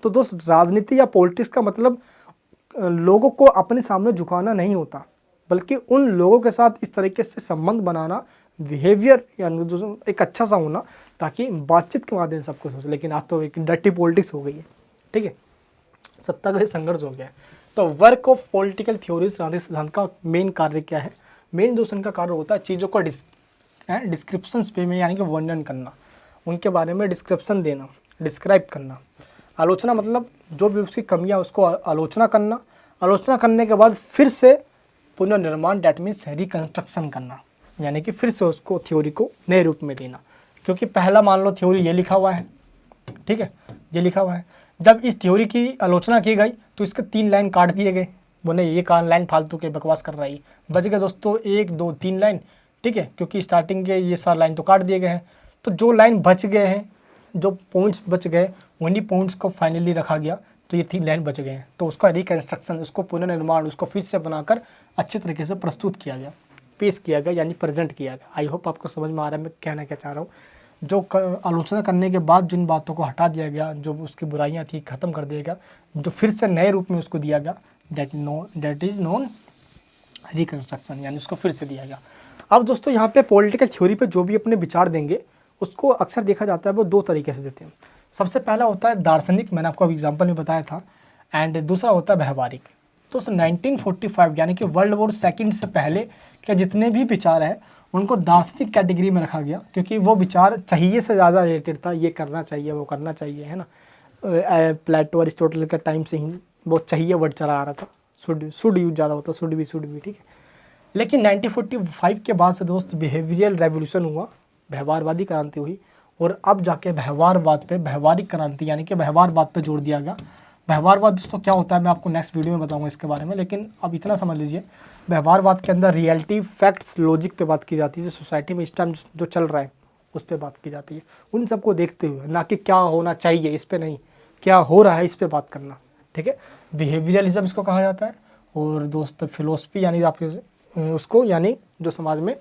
[SPEAKER 1] तो दोस्त, राजनीति या पॉलिटिक्स का मतलब लोगों को अपने सामने झुकाना नहीं होता, बल्कि उन लोगों के साथ इस तरीके से संबंध बनाना, बिहेवियर यानी एक अच्छा सा होना, ताकि बातचीत के माध्यम से सब कुछ हो। लेकिन आज तो एक डर्टी पॉलिटिक्स हो गई है, ठीक है, सत्ता का संघर्ष हो गया है। तो वर्क ऑफ पॉलिटिकल थ्योरीज, राजनीतिक सिद्धांत का मेन कार्य क्या है? मेन जो उनका कार्य होता है चीज़ों को डिस्क्रिप्शंस पे में यानी कि वर्णन करना, उनके बारे में डिस्क्रिप्शन देना, डिस्क्राइब करना। आलोचना मतलब जो भी उसकी कमियां उसको आलोचना करना, आलोचना करने के बाद फिर से पुनर्निर्माण, डैट मीन्स रिकन्स्ट्रक्शन करना, यानी कि फिर से उसको थ्योरी को नए रूप में देना। क्योंकि पहला मान लो थ्योरी ये लिखा हुआ है, ठीक है, ये लिखा हुआ है, जब इस थ्योरी की आलोचना की गई तो इसके 3 लाइन काट दिए गए, बोले ये लाइन फालतू के बकवास कर रही है। बच गए दोस्तों 1 2 3 लाइन, ठीक है, क्योंकि स्टार्टिंग के ये सारे लाइन तो काट दिए गए हैं। तो जो लाइन बच गए हैं, जो पॉइंट्स बच गए, उन्हीं पॉइंट्स को फाइनली रखा गया, तो ये 3 लाइन बच गए हैं। तो उसका रिकन्स्ट्रक्शन, उसको पुनर्निर्माण, उसको फिर से बनाकर अच्छे तरीके से प्रस्तुत किया गया, पेश किया गया, यानी प्रेजेंट किया गया। आई होप आपको समझ में आ रहा है मैं कहना क्या चाह रहा हूँ। जो आलोचना करने के बाद जिन बातों को हटा दिया गया, जो उसकी बुराइयां थी ख़त्म कर दिया गया, जो फिर से नए रूप में उसको दिया गया, दैट इज़ नोन रिकन्स्ट्रक्शन, यानी उसको फिर से दिया गया। अब दोस्तों यहाँ पे पॉलिटिकल थ्योरी पे जो भी अपने विचार देंगे उसको अक्सर देखा जाता है वो 2 तरीके से देते हैं। सबसे पहला होता है दार्शनिक, मैंने आपको एग्जाम्पल में बताया था, एंड दूसरा होता है व्यवहारिक। दोस्तों 1945 यानी कि वर्ल्ड वॉर सेकेंड से पहले के जितने भी विचार हैं उनको दार्शनिक कैटेगरी में रखा गया, क्योंकि वो विचार चाहिए से ज़्यादा रिलेटेड था, ये करना चाहिए, वो करना चाहिए, है ना। प्लेटो अरिस्टोटल के टाइम से ही वो चाहिए वर्ड चला आ रहा था, शुड यूज ज़्यादा होता, शुड भी, ठीक है। लेकिन 1945 के बाद से दोस्त बिहेवियरल रेवोल्यूशन हुआ, व्यवहारवादी क्रांति हुई, और अब जाके व्यवहारवाद पे, व्यवहारिक क्रांति यानी कि व्यवहारवाद पे जोर दिया गया। व्यवहारवाद दोस्तों क्या होता है मैं आपको नेक्स्ट वीडियो में बताऊंगा इसके बारे में, लेकिन अब इतना समझ लीजिए, व्यवहारवाद के अंदर रियलिटी, फैक्ट्स, लॉजिक पे बात की जाती है, जो सोसाइटी में इस टाइम जो चल रहा है उस पर बात की जाती है, उन सबको देखते हुए, ना कि क्या होना चाहिए इस पर नहीं, क्या हो रहा है इस पर बात करना, ठीक है। बिहेवियरलिज्म इसको कहा जाता है। और दोस्त फिलोसफी यानी आपके उसको, यानी जो समाज में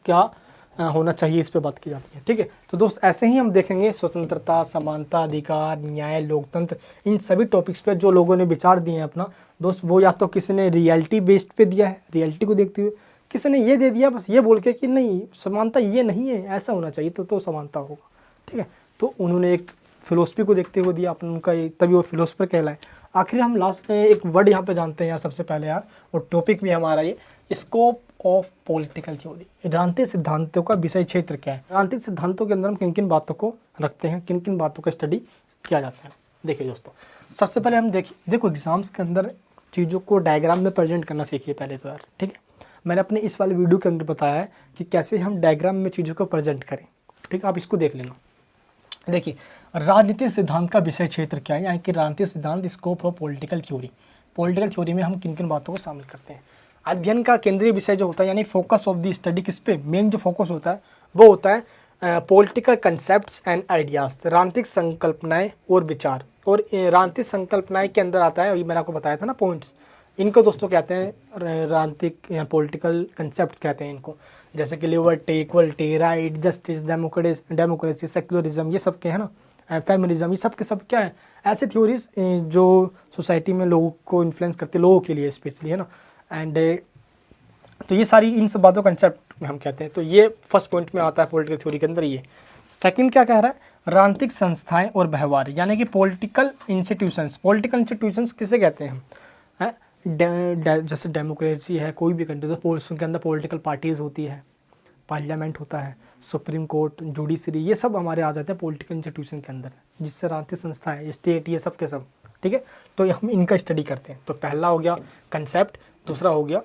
[SPEAKER 1] क्या होना चाहिए इस पे बात की जाती है, ठीक है। तो दोस्त ऐसे ही हम देखेंगे स्वतंत्रता, समानता, अधिकार, न्याय, लोकतंत्र, इन सभी टॉपिक्स पे जो लोगों ने विचार दिए हैं अपना दोस्त, वो या तो किसी ने रियलिटी बेस्ड पे दिया है, रियलिटी को देखते हुए, किसी ने ये दे दिया बस ये बोल के कि नहीं समानता ये नहीं है, ऐसा होना चाहिए तो समानता होगा, ठीक है। तो उन्होंने एक फिलोसफी को देखते हुए दिया अपना, उनका तभी वो फिलोसफर कहलाए। आखिर हम लास्ट में एक वर्ड यहाँ पे जानते हैं यार सबसे पहले यार, और टॉपिक भी हमारा ये स्कोप ऑफ पॉलिटिकल थ्योरी, राजनीतिक सिद्धांतों का विषय क्षेत्र क्या है। राजनीतिक सिद्धांतों के अंदर हम किन किन बातों को रखते हैं, किन किन बातों का स्टडी किया जाता है। देखिए दोस्तों, सबसे पहले हम देखो एग्जाम्स के अंदर चीज़ों को डायग्राम में प्रेजेंट करना सीखिए पहले तो यार, ठीक है। मैंने अपने इस वाले वीडियो के अंदर बताया है कि कैसे हम डायग्राम में चीज़ों को प्रेजेंट करें, ठीक है, आप इसको देख लेना। देखिए राजनीतिक सिद्धांत का विषय क्षेत्र क्या है, यानी कि राजनीतिक सिद्धांत scope of political theory. Political theory में हम किन किन बातों को शामिल करते हैं। अध्ययन का केंद्रीय विषय जो होता है, यानी फोकस ऑफ द स्टडी, किस पे मेन जो फोकस होता है वो होता है पॉलिटिकल कंसेप्ट्स एंड आइडियाज, राजनीतिक संकल्पनाएं और विचार। और राजनीतिक संकल्पनाएं के अंदर आता है, अभी मैंने आपको बताया था ना पॉइंट्स, इनको दोस्तों कहते हैं राजनीतिक या पॉलिटिकल कंसेप्ट कहते हैं इनको, जैसे कि liberty, equality, right, justice, democracy, secularism, ये सब के है ना, फेमिनिज्म, ये सब के सब क्या है, ऐसे थ्योरीज जो सोसाइटी में लोगों को इन्फ्लुएंस करते हैं, लोगों के लिए स्पेशली, है ना। एंड तो ये सारी इन सब बातों कंसेप्ट में हम कहते हैं। तो ये फर्स्ट पॉइंट में आता है पॉलिटिकल थ्योरी के अंदर ये। सेकंड क्या कह रहा है, राजनीतिक संस्थाएं और व्यवहार, यानी कि पॉलिटिकल इंस्टीट्यूशंस। पॉलिटिकल इंस्टीट्यूशंस किसे कहते हैं हम, जैसे डेमोक्रेसी है कोई भी कंट्री, तो उसके अंदर पॉलिटिकल पार्टीज़ होती है, पार्लियामेंट होता है, सुप्रीम कोर्ट, जुडिशरी, ये सब हमारे आ जाते हैं पॉलिटिकल इंस्टीट्यूशन के अंदर, जिससे राजनीतिक संस्थाएं, स्टेट, ये सब के सब, ठीक है। तो हम इनका स्टडी करते हैं। तो पहला हो गया कंसेप्ट, दूसरा हो गया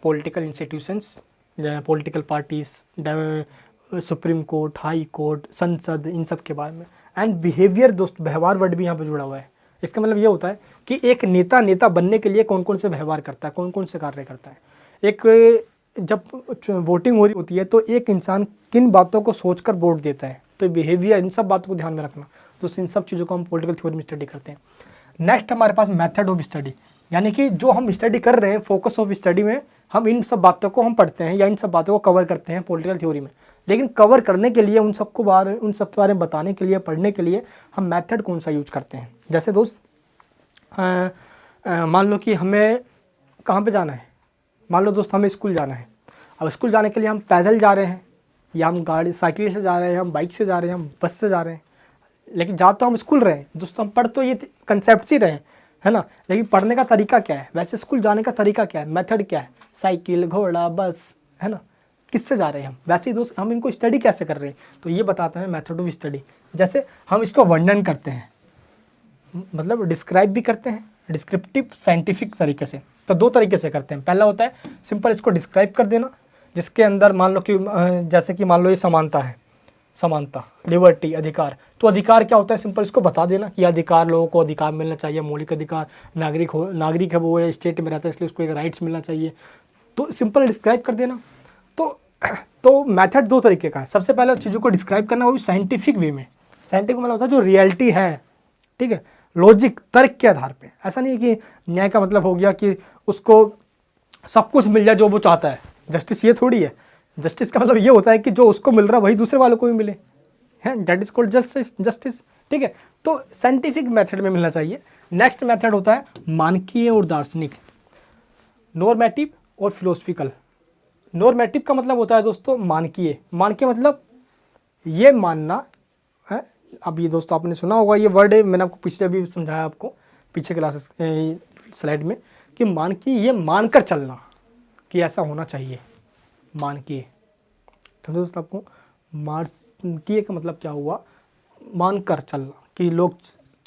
[SPEAKER 1] political institutions, political parties, supreme court, high court, संसद, इन सब के बारे में। एंड बिहेवियर दोस्त, व्यवहार वर्ड भी यहाँ पे जुड़ा हुआ है। इसका मतलब ये होता है कि एक नेता बनने के लिए कौन कौन से व्यवहार करता है, कौन कौन से कार्य करता है। एक जब वोटिंग हो रही होती है तो एक इंसान किन बातों को सोचकर वोट देता है, तो बिहेवियर, इन सब बातों को ध्यान में रखना। तो इन सब चीज़ों को हम पॉलिटिकल थ्योरी में स्टडी करते हैं। नेक्स्ट हमारे पास मेथड ऑफ स्टडी, यानी कि जो हम स्टडी कर रहे हैं, फोकस ऑफ स्टडी में हम इन सब बातों को हम पढ़ते हैं या इन सब बातों को कवर करते हैं पॉलिटिकल थ्योरी में। लेकिन कवर करने के लिए, उन सब के बारे में बताने के लिए, पढ़ने के लिए हम मेथड कौन सा यूज करते हैं। जैसे दोस्त मान लो कि हमें कहाँ पे जाना है, मान लो दोस्त हमें स्कूल जाना है, अब स्कूल जाने के लिए हम पैदल जा रहे हैं, या हम गाड़ी साइकिल से जा रहे हैं, हम बाइक से जा रहे हैं, हम बस से जा रहे हैं, लेकिन जा तो हम स्कूल रहे हैं दोस्तों, हम पढ़ तो ये कंसेप्ट ही रहे हैं, है ना। लेकिन पढ़ने का तरीका क्या है, वैसे स्कूल जाने का तरीका क्या है, मेथड क्या है, साइकिल, घोड़ा, बस, है ना, किससे जा रहे हैं हम। वैसे ही दोस्त हम इनको स्टडी कैसे कर रहे हैं, तो ये बताते हैं मेथड ऑफ स्टडी। जैसे हम इसको वर्णन करते हैं, मतलब डिस्क्राइब भी करते हैं, डिस्क्रिप्टिव साइंटिफिक तरीके से। तो दो तरीके से करते हैं। पहला होता है सिंपल इसको डिस्क्राइब कर देना, जिसके अंदर मान लो कि जैसे कि मान लो ये समानता है, समानता, लिबर्टी, अधिकार। तो अधिकार क्या होता है, सिंपल इसको बता देना कि अधिकार, लोगों को अधिकार मिलना चाहिए, मौलिक अधिकार, नागरिक है वो है, स्टेट में रहता है इसलिए उसको एक राइट्स मिलना चाहिए। तो सिंपल डिस्क्राइब कर देना। तो मेथड दो तरीके का है। सबसे पहले चीज़ों को डिस्क्राइब करना, वो भी साइंटिफिक वे में। साइंटिफिक मतलब होता है जो रियलिटी है, ठीक है, लॉजिक, तर्क के आधार पे। ऐसा नहीं है कि न्याय का मतलब हो गया कि उसको सब कुछ मिल जाए जो वो चाहता है। जस्टिस ये थोड़ी है। जस्टिस का मतलब ये होता है कि जो उसको मिल रहा है वही दूसरे वालों को भी मिले, हैं, दैट इज कॉल्ड जस्टिस, ठीक है। तो साइंटिफिक मेथड में मिलना चाहिए। नेक्स्ट मेथड होता है मानकीय और दार्शनिक, नॉर्मेटिव और फिलोसफिकल। नॉर्मेटिव का मतलब होता है दोस्तों मानकीय। मानकीय मतलब ये मानना है, अब ये दोस्तों आपने सुना होगा ये वर्ड है, मैंने आपको पिछले भी समझाया, आपको पीछे क्लासेस स्लाइड में, कि मानकीय ये मानकर चलना कि ऐसा होना चाहिए, मानकीय। तो दोस्तों आपको मानकीय का मतलब क्या हुआ, मानकर चलना, कि लोग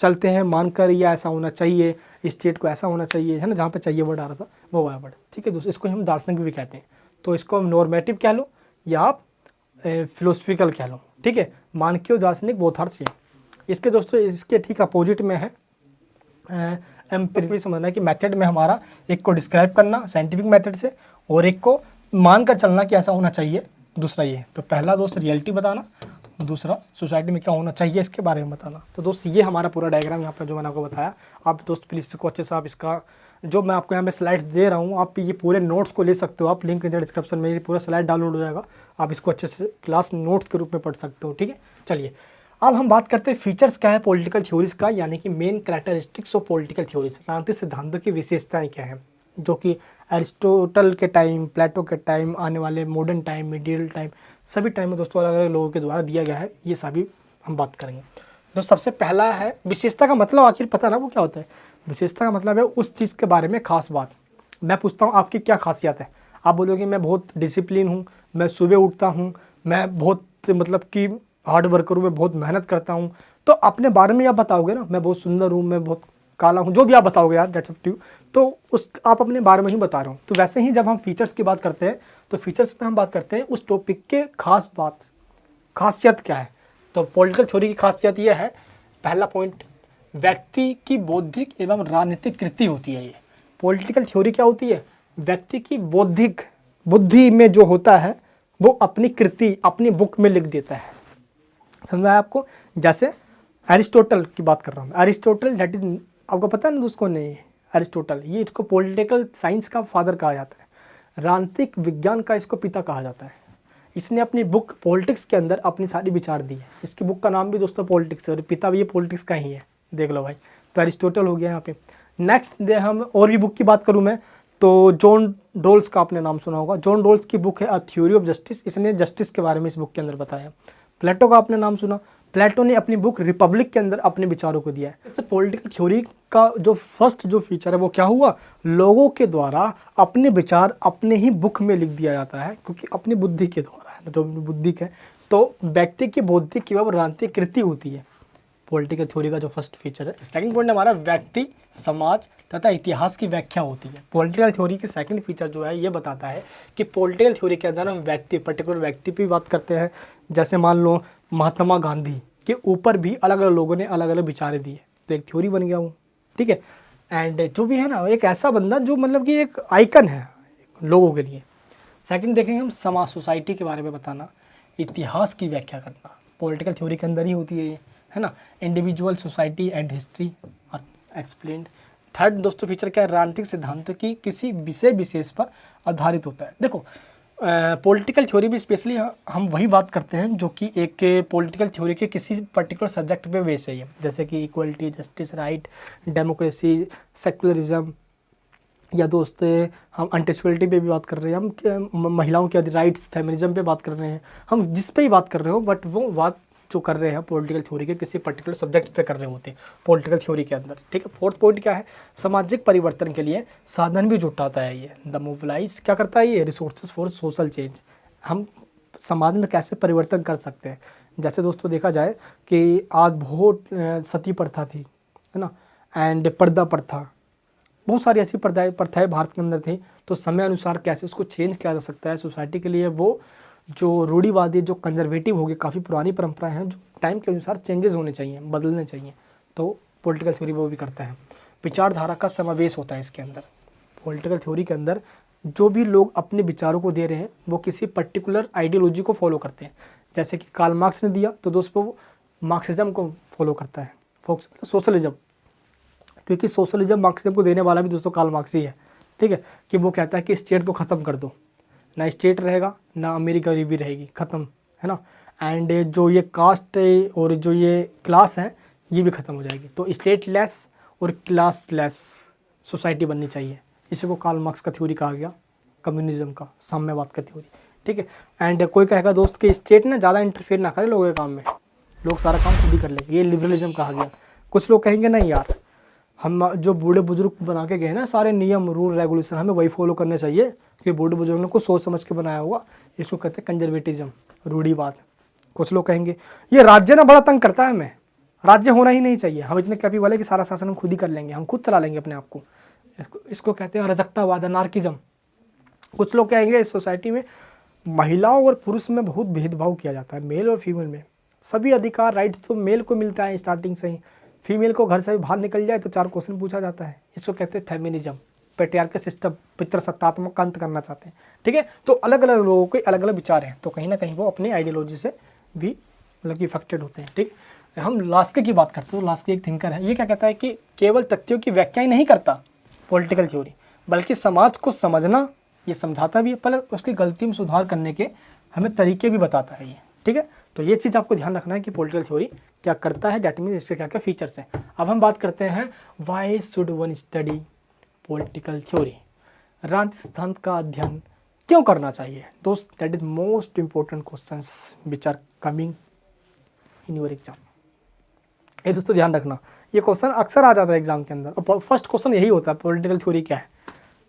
[SPEAKER 1] चलते हैं मानकर, या ऐसा होना चाहिए, स्टेट को ऐसा होना चाहिए, है ना, जहाँ पे चाहिए वर्ड आ रहा था वो वाला वर्ड, ठीक है दोस्तों। इसको हम दार्शनिक भी कहते हैं। तो इसको हम नॉर्मेटिव कह लो या आप फिलोसफिकल कह लो, ठीक है। मानकीय और दार्शनिक बोथ आर सेम। इसके दोस्तों इसके ठीक अपोजिट में है एम्पिरिकल। समझना है कि मेथड में हमारा एक को डिस्क्राइब करना साइंटिफिक मेथड से, और एक को मानकर चलना कि ऐसा होना चाहिए, दूसरा ये। तो पहला दोस्त रियलिटी बताना, दूसरा सोसाइटी में क्या होना चाहिए इसके बारे में बताना। तो दोस्त ये हमारा पूरा डायग्राम यहाँ पर जो मैंने आपको बताया। आप दोस्त प्लीज़ इसको अच्छे से, आप इसका जो मैं आपको यहाँ पे स्लाइड्स दे रहा हूँ, आप ये पूरे नोट्स को ले सकते हो। आप लिंक डिस्क्रिप्शन में ये पूरा स्लाइड डाउनलोड हो जाएगा, आप इसको अच्छे से क्लास नोट्स के रूप में पढ़ सकते हो, ठीक है। चलिए अब हम बात करते हैं फीचर्स क्या है पॉलिटिकल थ्योरीज का, यानी कि main characteristics of political theories, राजनीतिक सिद्धांतों की विशेषताएं क्या हैं, जो कि अरिस्टोटल के टाइम, प्लेटो के टाइम, आने वाले मॉडर्न टाइम, मिडियल टाइम, सभी टाइम में दोस्तों अलग अलग लोगों के द्वारा दिया गया है। ये सभी हम बात करेंगे। तो सबसे पहला है विशेषता का मतलब, आखिर पता ना वो क्या होता है। विशेषता का मतलब है उस चीज़ के बारे में खास बात। मैं पूछता हूँ आपकी क्या खासियत है, आप बोलोगे मैं बहुत डिसिप्लिन हूँ, मैं सुबह उठता हूँ, मैं बहुत मतलब कि हार्ड वर्कर हूँ, मैं बहुत मेहनत करता हूँ। तो अपने बारे में आप बताओगे ना, मैं बहुत सुंदर हूँ, मैं बहुत काला हूँ, जो भी आप बताओगे यार, दैट्स अप टू यू। तो उस आप अपने बारे में ही बता रहे हो। तो वैसे ही जब हम फीचर्स की बात करते हैं, तो फीचर्स में हम बात करते हैं उस टॉपिक के खास बात, खासियत क्या है। तो पॉलिटिकल थ्योरी की खासियत यह है, पहला पॉइंट, व्यक्ति की बौद्धिक एवं राजनीतिक कृति होती है। ये पॉलिटिकल थ्योरी क्या होती है, व्यक्ति की बौद्धिक बुद्धि में जो होता है वो अपनी कृति अपनी बुक में लिख देता है। समझ आया आपको। जैसे एरिस्टोटल की बात कर रहा हूँ, एरिस्टोटल दैट इज, आपको पता है ना दोस्तों, नहीं एरिस्टोटल, ये इसको पॉलिटिकल साइंस का फादर कहा जाता है, राजनीतिक विज्ञान का इसको पिता कहा जाता है। इसने अपनी बुक पॉलिटिक्स के अंदर अपनी सारी विचार दी है। इसकी बुक का नाम भी दोस्तों पॉलिटिक्स है, और पिता भी ये पॉलिटिक्स का ही है, देख लो भाई। तो एरिस्टोटल हो गया यहाँ पे। नेक्स्ट हम और भी बुक की बात करूँ मैं, तो जॉन रोल्स का आपने नाम सुना होगा। जॉन रोल्स की बुक है अ थ्योरी ऑफ जस्टिस, इसने जस्टिस के बारे में इस बुक के अंदर बताया। प्लेटो का आपने नाम सुना, प्लेटो ने अपनी बुक रिपब्लिक के अंदर अपने विचारों को दिया है। इससे पॉलिटिकल थ्योरी का जो फर्स्ट जो फीचर है वो क्या हुआ, लोगों के द्वारा अपने विचार अपने ही बुक में लिख दिया जाता है, क्योंकि अपनी बुद्धि के द्वारा है, जो बुद्धिक है। तो व्यक्ति की बौद्धिक एवं राजनीतिक कृति होती है पॉलिटिकल थ्योरी का जो फर्स्ट फीचर है। सेकंड पॉइंट हमारा व्यक्ति, समाज तथा इतिहास की व्याख्या होती है। पॉलिटिकल थ्योरी की सेकंड फीचर जो है ये बताता है कि पॉलिटिकल थ्योरी के अंदर हम व्यक्ति, पर्टिकुलर व्यक्ति पे बात करते हैं। जैसे मान लो महात्मा गांधी के ऊपर भी अलग अलग लोगों ने अलग अलग विचार दिए, तो एक थ्योरी बन गया वो, ठीक है। एंड जो भी है ना, एक ऐसा बंदा जो मतलब कि एक आइकन है लोगों के लिए। सेकंड देखेंगे हम समाज, सोसाइटी के बारे में बताना, इतिहास की व्याख्या करना, पॉलिटिकल थ्योरी के अंदर ही होती है ये, है ना। Individual, society and history are explained. Third दोस्तों फीचर क्या है, राजनीतिक सिद्धांतों की किसी विषय विशेष पर आधारित होता है। देखो पॉलिटिकल थ्योरी भी स्पेशली हम वही बात करते हैं जो कि एक पॉलिटिकल थ्योरी के किसी पर्टिकुलर सब्जेक्ट पे बेस है, जैसे कि equality, justice, right, democracy, secularism, या दोस्त हम अनटचबिलिटी पे भी बात कर रहे हैं, हम महिलाओं के राइट्स फेमिनिज्म पे बात कर रहे हैं, हम जिस पे ही बात कर रहे हो, बट वो बात जो कर रहे हैं पॉलिटिकल थ्योरी के किसी पर्टिकुलर सब्जेक्ट पे कर रहे होते हैं पॉलिटिकल थ्योरी के अंदर, ठीक है। फोर्थ पॉइंट क्या है, सामाजिक परिवर्तन के लिए साधन भी जुटाता है ये। द मोबिलाइज क्या करता है ये, रिसोर्सेज फॉर सोशल चेंज। हम समाज में कैसे परिवर्तन कर सकते हैं। जैसे दोस्तों देखा जाए कि आज बहुत सती प्रथा थी, है ना, एंड पर्दा प्रथा, बहुत सारी ऐसी प्रथाएं भारत के अंदर थी। तो समय अनुसार कैसे उसको चेंज किया जा सकता है सोसाइटी के लिए, वो जो रूढ़िवादी, जो कंजर्वेटिव हो गए, काफ़ी पुरानी परंपराएं हैं जो टाइम के अनुसार चेंजेस होने चाहिए, बदलने चाहिए, तो पॉलिटिकल थ्योरी वो भी करता है। विचारधारा का समावेश होता है इसके अंदर। पॉलिटिकल थ्योरी के अंदर जो भी लोग अपने विचारों को दे रहे हैं वो किसी पर्टिकुलर आइडियोलॉजी को फॉलो करते हैं। जैसे कि कार्ल मार्क्स ने दिया तो दोस्तों वो मार्क्सिज्म को फॉलो करता है, सोशलिज्म, क्योंकि सोशलिज्म मार्क्सिज्म को देने वाला भी दोस्तों कार्ल मार्क्स ही है, ठीक है। कि वो कहता है कि स्टेट को ख़त्म कर दो, ना स्टेट रहेगा ना अमीरी गरीबी रहेगी, ख़त्म, है ना। एंड जो ये कास्ट और जो ये क्लास है ये भी ख़त्म हो जाएगी। तो स्टेट लेस और क्लास लेस सोसाइटी बननी चाहिए। इसी को कार्ल मार्क्स का थ्योरी कहा गया, कम्युनिज्म का, साम्यवाद का थ्योरी, ठीक है। एंड कोई कहेगा दोस्त कि स्टेट ना ज़्यादा इंटरफेयर ना करे लोगों के काम में, लोग सारा काम खुद ही कर लेंगे, ये लिबरलिज्म कहा गया। कुछ लोग कहेंगे नहीं यार, हम जो बूढ़े बुजुर्ग बना के गए ना सारे नियम रूल रेगुलेशन, हमें वही फॉलो करने चाहिए क्योंकि बूढ़े बुजुर्ग ने कुछ सोच समझ के बनाया होगा। इसको कहते हैं कंजर्वेटिज्म, रूढ़िवाद। कुछ लोग कहेंगे ये राज्य ना बड़ा तंग करता है, हमें राज्य होना ही नहीं चाहिए, हम इतने कैपेबल है कि सारा शासन हम खुद ही कर लेंगे, हम खुद चला लेंगे अपने आप को। इसको कहते हैं अराजकतावाद, अनार्किज्म। कुछ लोग कहेंगे इस सोसाइटी में महिलाओं और पुरुष में बहुत भेदभाव किया जाता है, मेल और फीमेल में सभी अधिकार राइट्स तो मेल को मिलता है स्टार्टिंग से ही, फीमेल को घर से बाहर निकल जाए तो 4 क्वेश्चन पूछा जाता है। इसको कहते हैं फेमिनिज्म, पेट्रियार्कल सिस्टम, पितृसत्तात्मक का अंत करना चाहते हैं, ठीक है। तो अलग अलग लोगों के अलग अलग विचार हैं, तो कहीं ना कहीं वो अपनी आइडियोलॉजी से भी मतलब कि इफेक्टेड होते हैं, ठीक। हम लास्के की बात करते हैं तो लास्के एक थिंकर है, ये क्या कहता है कि केवल तथ्यों की व्याख्या ही नहीं करता पॉलिटिकल थ्योरी, बल्कि समाज को समझना ये समझाता भी है, पर उसकी गलती में सुधार करने के हमें तरीके भी बताता है ये, ठीक है। तो ये चीज़ आपको ध्यान रखना है कि पॉलिटिकल थ्योरी क्या करता है, दैट मीन्स इसके क्या क्या फीचर्स हैं। अब हम बात करते हैं why should one study political theory, राज्य सिद्धांत का अध्ययन क्यों करना चाहिए दोस्त। That is most important questions which are coming in your exam. ये दोस्तों ध्यान रखना, ये क्वेश्चन अक्सर आ जाता है एग्जाम के अंदर, और फर्स्ट क्वेश्चन यही होता है पॉलिटिकल थ्योरी क्या है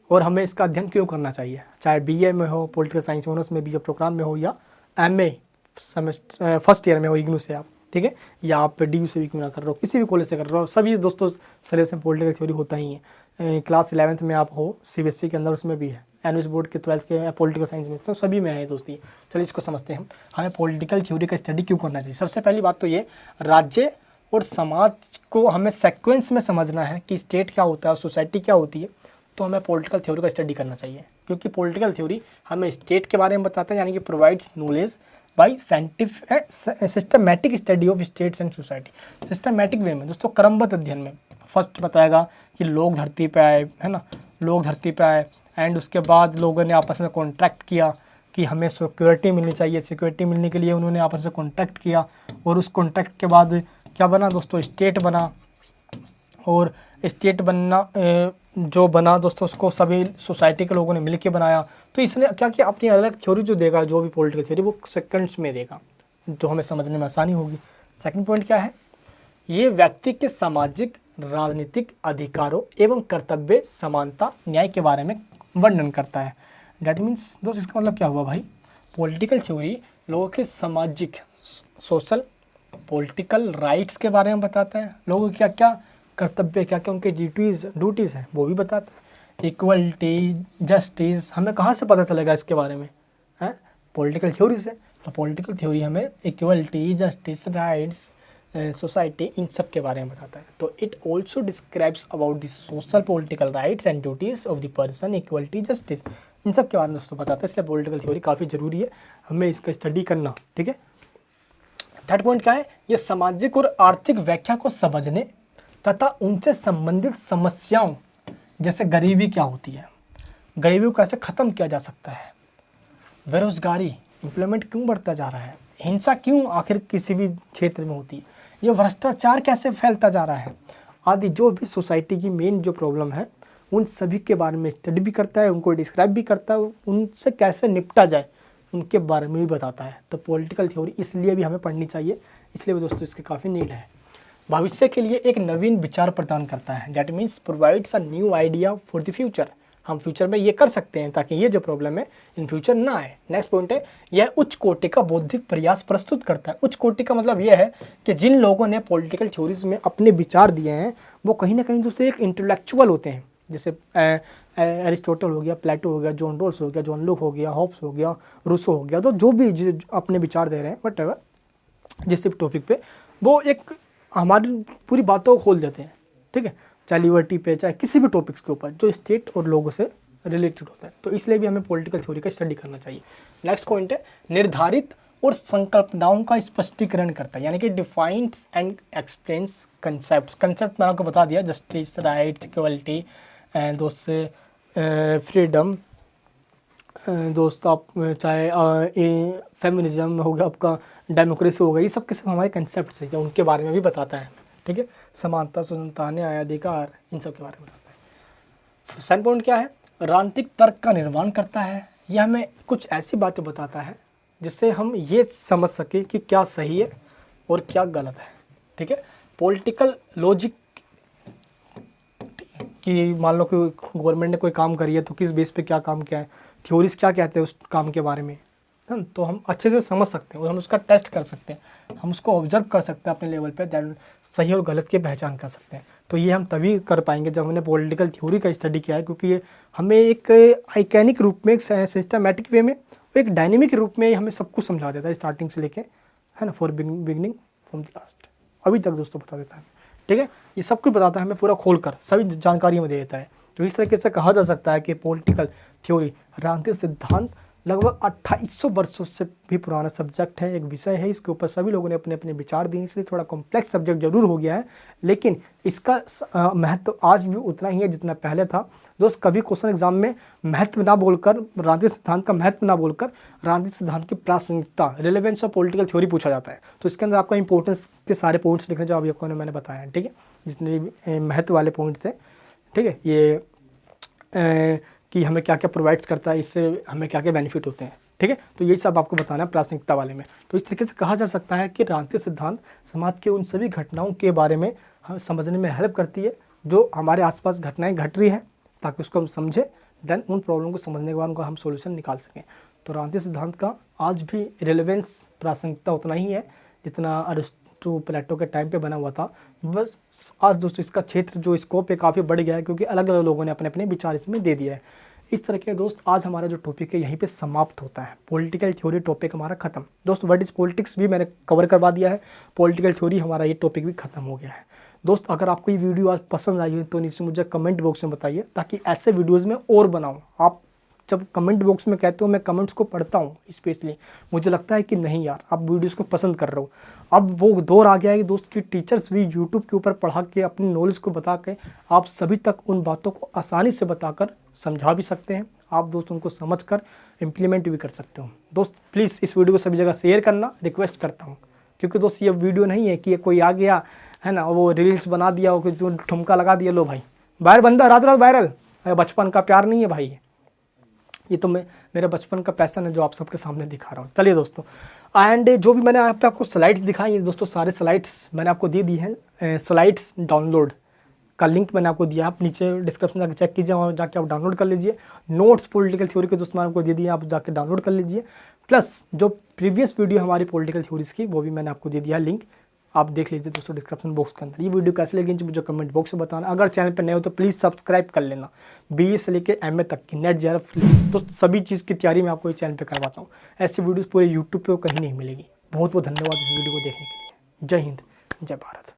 [SPEAKER 1] और हमें इसका अध्ययन क्यों करना चाहिए, चाहे बीए में हो, पॉलिटिकल साइंस ऑनर्स में बीए प्रोग्राम में हो, या एमए सेमेस्टर फर्स्ट ईयर में हो इग्नू से आप, ठीक है, या आप DU से भी क्यों ना कर रहे हो, किसी भी कॉलेज से कर रहे हो, सभी दोस्तों सिलेबस में पॉलिटिकल थ्योरी होता ही है। क्लास 11th में आप हो CBSE के अंदर, उसमें भी है, NUS बोर्ड के 12th के पॉलिटिकल साइंस में, तो सभी में है दोस्ती। चलिए इसको समझते हैं, हमें पॉलिटिकल थ्योरी का स्टडी क्यों करना चाहिए। सबसे पहली बात तो ये, राज्य और समाज को हमें सेक्वेंस में समझना है कि स्टेट क्या होता है, सोसाइटी क्या होती है, तो हमें पॉलिटिकल थ्योरी का स्टडी करना चाहिए, क्योंकि पॉलिटिकल थ्योरी हमें स्टेट के बारे में बताता है, यानी कि provides knowledge by scientific systematic study of states and society. Systematic way में दोस्तों, क्रमबद्ध अध्ययन में फर्स्ट बताएगा कि लोग धरती पे आए, है ना, लोग धरती पे आए, एंड उसके बाद लोगों ने आपस में कॉन्ट्रैक्ट किया कि हमें सिक्योरिटी मिलनी चाहिए, सिक्योरिटी मिलने के लिए उन्होंने आपस में कॉन्ट्रैक्ट किया, और उस कॉन्ट्रैक्ट के बाद क्या बना दोस्तों, स्टेट बना, और स्टेट बनना जो बना दोस्तों उसको सभी सोसाइटी के लोगों ने मिलकर बनाया। तो इसने क्या किया, अपनी अलग थ्योरी जो देगा, जो भी पॉलिटिकल थ्योरी, वो सेकंड्स में देगा, जो हमें समझने में आसानी होगी। सेकंड पॉइंट क्या है, ये व्यक्ति के सामाजिक राजनीतिक अधिकारों एवं कर्तव्य समानता न्याय के बारे में वर्णन करता है। डैट मीन्स दोस्त इसका मतलब क्या हुआ भाई, पॉलिटिकल थ्योरी लोगों के सामाजिक सोशल पॉलिटिकल राइट्स के बारे में बताता है, लोगों के क्या क्या कर्तव्य, क्या क्या उनके ड्यूटीज़ हैं वो भी बताता है। इक्वलिटी, जस्टिस, हमें कहाँ से पता चलेगा इसके बारे में, है पॉलिटिकल थ्योरी से। तो पॉलिटिकल थ्योरी हमें इक्वलिटी, जस्टिस, राइट्स, सोसाइटी, इन सब के बारे में बताता है। तो it also describes about the social political rights and duties of the person, equality, justice, इन सब के बारे में दोस्तों बताता है। इसलिए पॉलिटिकल थ्योरी काफ़ी ज़रूरी है, हमें इसका स्टडी करना, ठीक है। थर्ड पॉइंट क्या है, ये सामाजिक और आर्थिक व्याख्या को समझने तथा उनसे संबंधित समस्याओं, जैसे गरीबी क्या होती है, गरीबी को कैसे ख़त्म किया जा सकता है, बेरोजगारी, एम्प्लॉयमेंट क्यों बढ़ता जा रहा है, हिंसा क्यों आखिर किसी भी क्षेत्र में होती है, ये भ्रष्टाचार कैसे फैलता जा रहा है, आदि जो भी सोसाइटी की मेन जो प्रॉब्लम है उन सभी के बारे में स्टडी भी करता है, उनको डिस्क्राइब भी करता है, उनसे कैसे निपटा जाए उनके बारे में भी बताता है। तो पॉलिटिकल थ्योरी इसलिए भी हमें पढ़नी चाहिए, इसलिए दोस्तों इसकी काफ़ी नीड है। भविष्य के लिए एक नवीन विचार प्रदान करता है, that means provides a new idea for the future. हम फ्यूचर में ये कर सकते हैं ताकि ये जो प्रॉब्लम है इन फ्यूचर ना आए। नेक्स्ट पॉइंट है, यह उच्च कोटि का बौद्धिक प्रयास प्रस्तुत करता है। उच्च कोटि का मतलब यह है कि जिन लोगों ने पॉलिटिकल थ्योरीज में अपने विचार दिए हैं वो कहीं ना कहीं दोस्तों एक इंटेलेक्चुअल होते हैं। जैसे एरिस्टोटल हो गया, प्लेटो हो गया, जॉन रोल्स हो गया, जॉन लुक हो गया, हॉब्स हो गया, रूसो हो गया, तो जो भी अपने विचार दे रहे हैं वट एवर जिस टॉपिक पे, वो एक हमारी पूरी बातों को खोल देते हैं। ठीक है, चाहे लिबर्टी पे, चाहे किसी भी टॉपिक्स के ऊपर जो स्टेट और लोगों से रिलेटेड होता है। तो इसलिए भी हमें पॉलिटिकल थ्योरी का स्टडी करना चाहिए। नेक्स्ट पॉइंट है, निर्धारित और संकल्पनाओं का स्पष्टीकरण करता है, यानी कि defines and explains concept. Concept मैंने आपको बता दिया, जस्टिस, राइट, इक्वलिटी, दोस्त फ्रीडम, दोस्त आप चाहे फेमिनिज्म हो गया, आपका डेमोक्रेसी हो गई, ये सब के सब हमारे कंसेप्ट है, उनके बारे में भी बताता है। ठीक है, समानता, स्वतंत्रता, न्याय, अधिकार, इन सब के बारे में बताता है। सेकंड पॉइंट क्या है, राजनीतिक तर्क का निर्माण करता है। यह हमें कुछ ऐसी बातें बताता है जिससे हम ये समझ सके कि क्या सही है और क्या गलत है। ठीक है, पॉलिटिकल लॉजिक, कि मान लो कि गवर्नमेंट ने कोई काम करी है तो किस बेस पे क्या काम किया है, थ्योरीज क्या कहते हैं उस काम के बारे में, है ना, तो हम अच्छे से समझ सकते हैं और हम उसका टेस्ट कर सकते हैं, हम उसको ऑब्जर्व कर सकते हैं अपने लेवल पे, दैट सही और गलत की पहचान कर सकते हैं। तो ये हम तभी कर पाएंगे जब हमने पॉलिटिकल थ्योरी का स्टडी किया है, क्योंकि ये हमें एक आइकैनिक रूप में, एक सिस्टमैटिक वे में, एक डायनेमिक रूप में हमें सब कुछ समझा देता है, स्टार्टिंग से लेके, है ना, for beginning from the last, अभी तक दोस्तों बता देता है। ठीक है, ये सब कुछ बताता है हमें पूरा खोल कर, सभी जानकारी में दे देता है। तो इस तरीके से कहा जा सकता है कि पॉलिटिकल थ्योरी, राजनीतिक सिद्धांत, लगभग 2800 वर्षों से भी पुराना सब्जेक्ट है, एक विषय है। इसके ऊपर सभी लोगों ने अपने अपने विचार दिए, इसलिए थोड़ा कॉम्प्लेक्स सब्जेक्ट जरूर हो गया है, लेकिन इसका महत्व आज भी उतना ही है जितना पहले था। दोस्त, कभी क्वेश्चन एग्जाम में महत्व ना बोलकर, राजनीतिक सिद्धांत का महत्व ना बोलकर, राजनीतिक सिद्धांत की प्रासंगिकता, रिलेवेंस ऑफ पॉलिटिकल थ्योरी पूछा जाता है। तो इसके अंदर आपका इंपॉर्टेंस के सारे पॉइंट्स लिखने जो अभी आपको मैंने बताया है। ठीक है, जितने भी महत्व वाले पॉइंट थे। ठीक है, ये कि हमें क्या क्या प्रोवाइड्स करता है, इससे हमें क्या क्या बेनिफिट होते हैं। ठीक है, तो यही सब आपको बताना है प्रासंगिकता वाले में। तो इस तरीके से कहा जा सकता है कि राजनीतिक सिद्धांत समाज के उन सभी घटनाओं के बारे में हम समझने में हेल्प करती है जो हमारे आसपास घटनाएं घट रही है, ताकि उसको हम समझें, देन उन प्रॉब्लम को समझने के बाद उनका हम सोल्यूशन निकाल सकें। तो राजनीतिक सिद्धांत का आज भी रिलेवेंस, प्रासंगिकता उतना ही है जितना अरिस्टो, प्लेटो के टाइम पे बना हुआ था। बस आज दोस्तों इसका क्षेत्र जो स्कोप है काफ़ी बढ़ गया है, क्योंकि अलग अलग लोगों ने अपने अपने विचार इसमें दे दिया है। इस तरह के दोस्त आज हमारा जो टॉपिक है यहीं पे समाप्त होता है। पॉलिटिकल थ्योरी टॉपिक हमारा खत्म। दोस्त, व्हाट इज पॉलिटिक्स भी मैंने कवर करवा दिया है, पॉलिटिकल थ्योरी हमारा ये टॉपिक भी खत्म हो गया है। दोस्त, अगर आपको ये वीडियो आज पसंद आई है तो नीचे मुझे कमेंट बॉक्स में बताइए, ताकि ऐसे वीडियोज़ में और बनाऊँ। आप जब कमेंट बॉक्स में कहते हो, मैं कमेंट्स को पढ़ता हूँ, स्पेशली मुझे लगता है कि नहीं यार, आप वीडियोस को पसंद कर रहे हो। अब वो दौर आ गया है कि दोस्त की टीचर्स भी यूट्यूब के ऊपर पढ़ा के, अपनी नॉलेज को बता के आप सभी तक उन बातों को आसानी से बताकर समझा भी सकते हैं। आप दोस्त उनको समझ कर इम्प्लीमेंट भी कर सकते हो। दोस्त, प्लीज़ इस वीडियो को सभी जगह शेयर करना रिक्वेस्ट करता हूँ, क्योंकि दोस्त ये वीडियो नहीं है कि ये कोई आ गया है ना, वो रील्स बना दिया हो, जो ठुमका लगा दिया, लो भाई वायरल बंदा रात रात वायरल। बचपन का प्यार नहीं है भाई, ये तो मेरा बचपन का पैशन है जो आप सबके सामने दिखा रहा हूँ। चलिए दोस्तों, एंड जो भी मैंने यहाँ पे आपको स्लाइड्स दिखाई हैं दोस्तों, सारे स्लाइड्स मैंने आपको दे दी हैं। स्लाइड्स डाउनलोड का लिंक मैंने आपको दिया, आप नीचे डिस्क्रिप्शन जाकर चेक कीजिए, और जाके आप डाउनलोड कर लीजिए। नोट्स पॉलिटिकल थ्योरी के दोस्तों मैंने आपको दे दिए, आप जाके डाउनलोड कर लीजिए। प्लस जो प्रीवियस वीडियो हमारी पॉलिटिकल थ्योरीज की, वो भी मैंने आपको दे दिया है लिंक, आप देख लीजिए दोस्तों डिस्क्रिप्शन बॉक्स के अंदर। ये वीडियो कैसे लगी मुझे कमेंट बॉक्स में बताना। अगर चैनल पर नए हो तो प्लीज़ सब्सक्राइब कर लेना। BA से लेकर MA तक की नेट JRF तो सभी चीज़ की तैयारी मैं आपको इस चैनल पे करवाता हूँ। ऐसी वीडियोस पूरे यूट्यूब पे कहीं नहीं मिलेगी। बहुत बहुत धन्यवाद इस वीडियो को देखने के लिए। जय हिंद, जय भारत।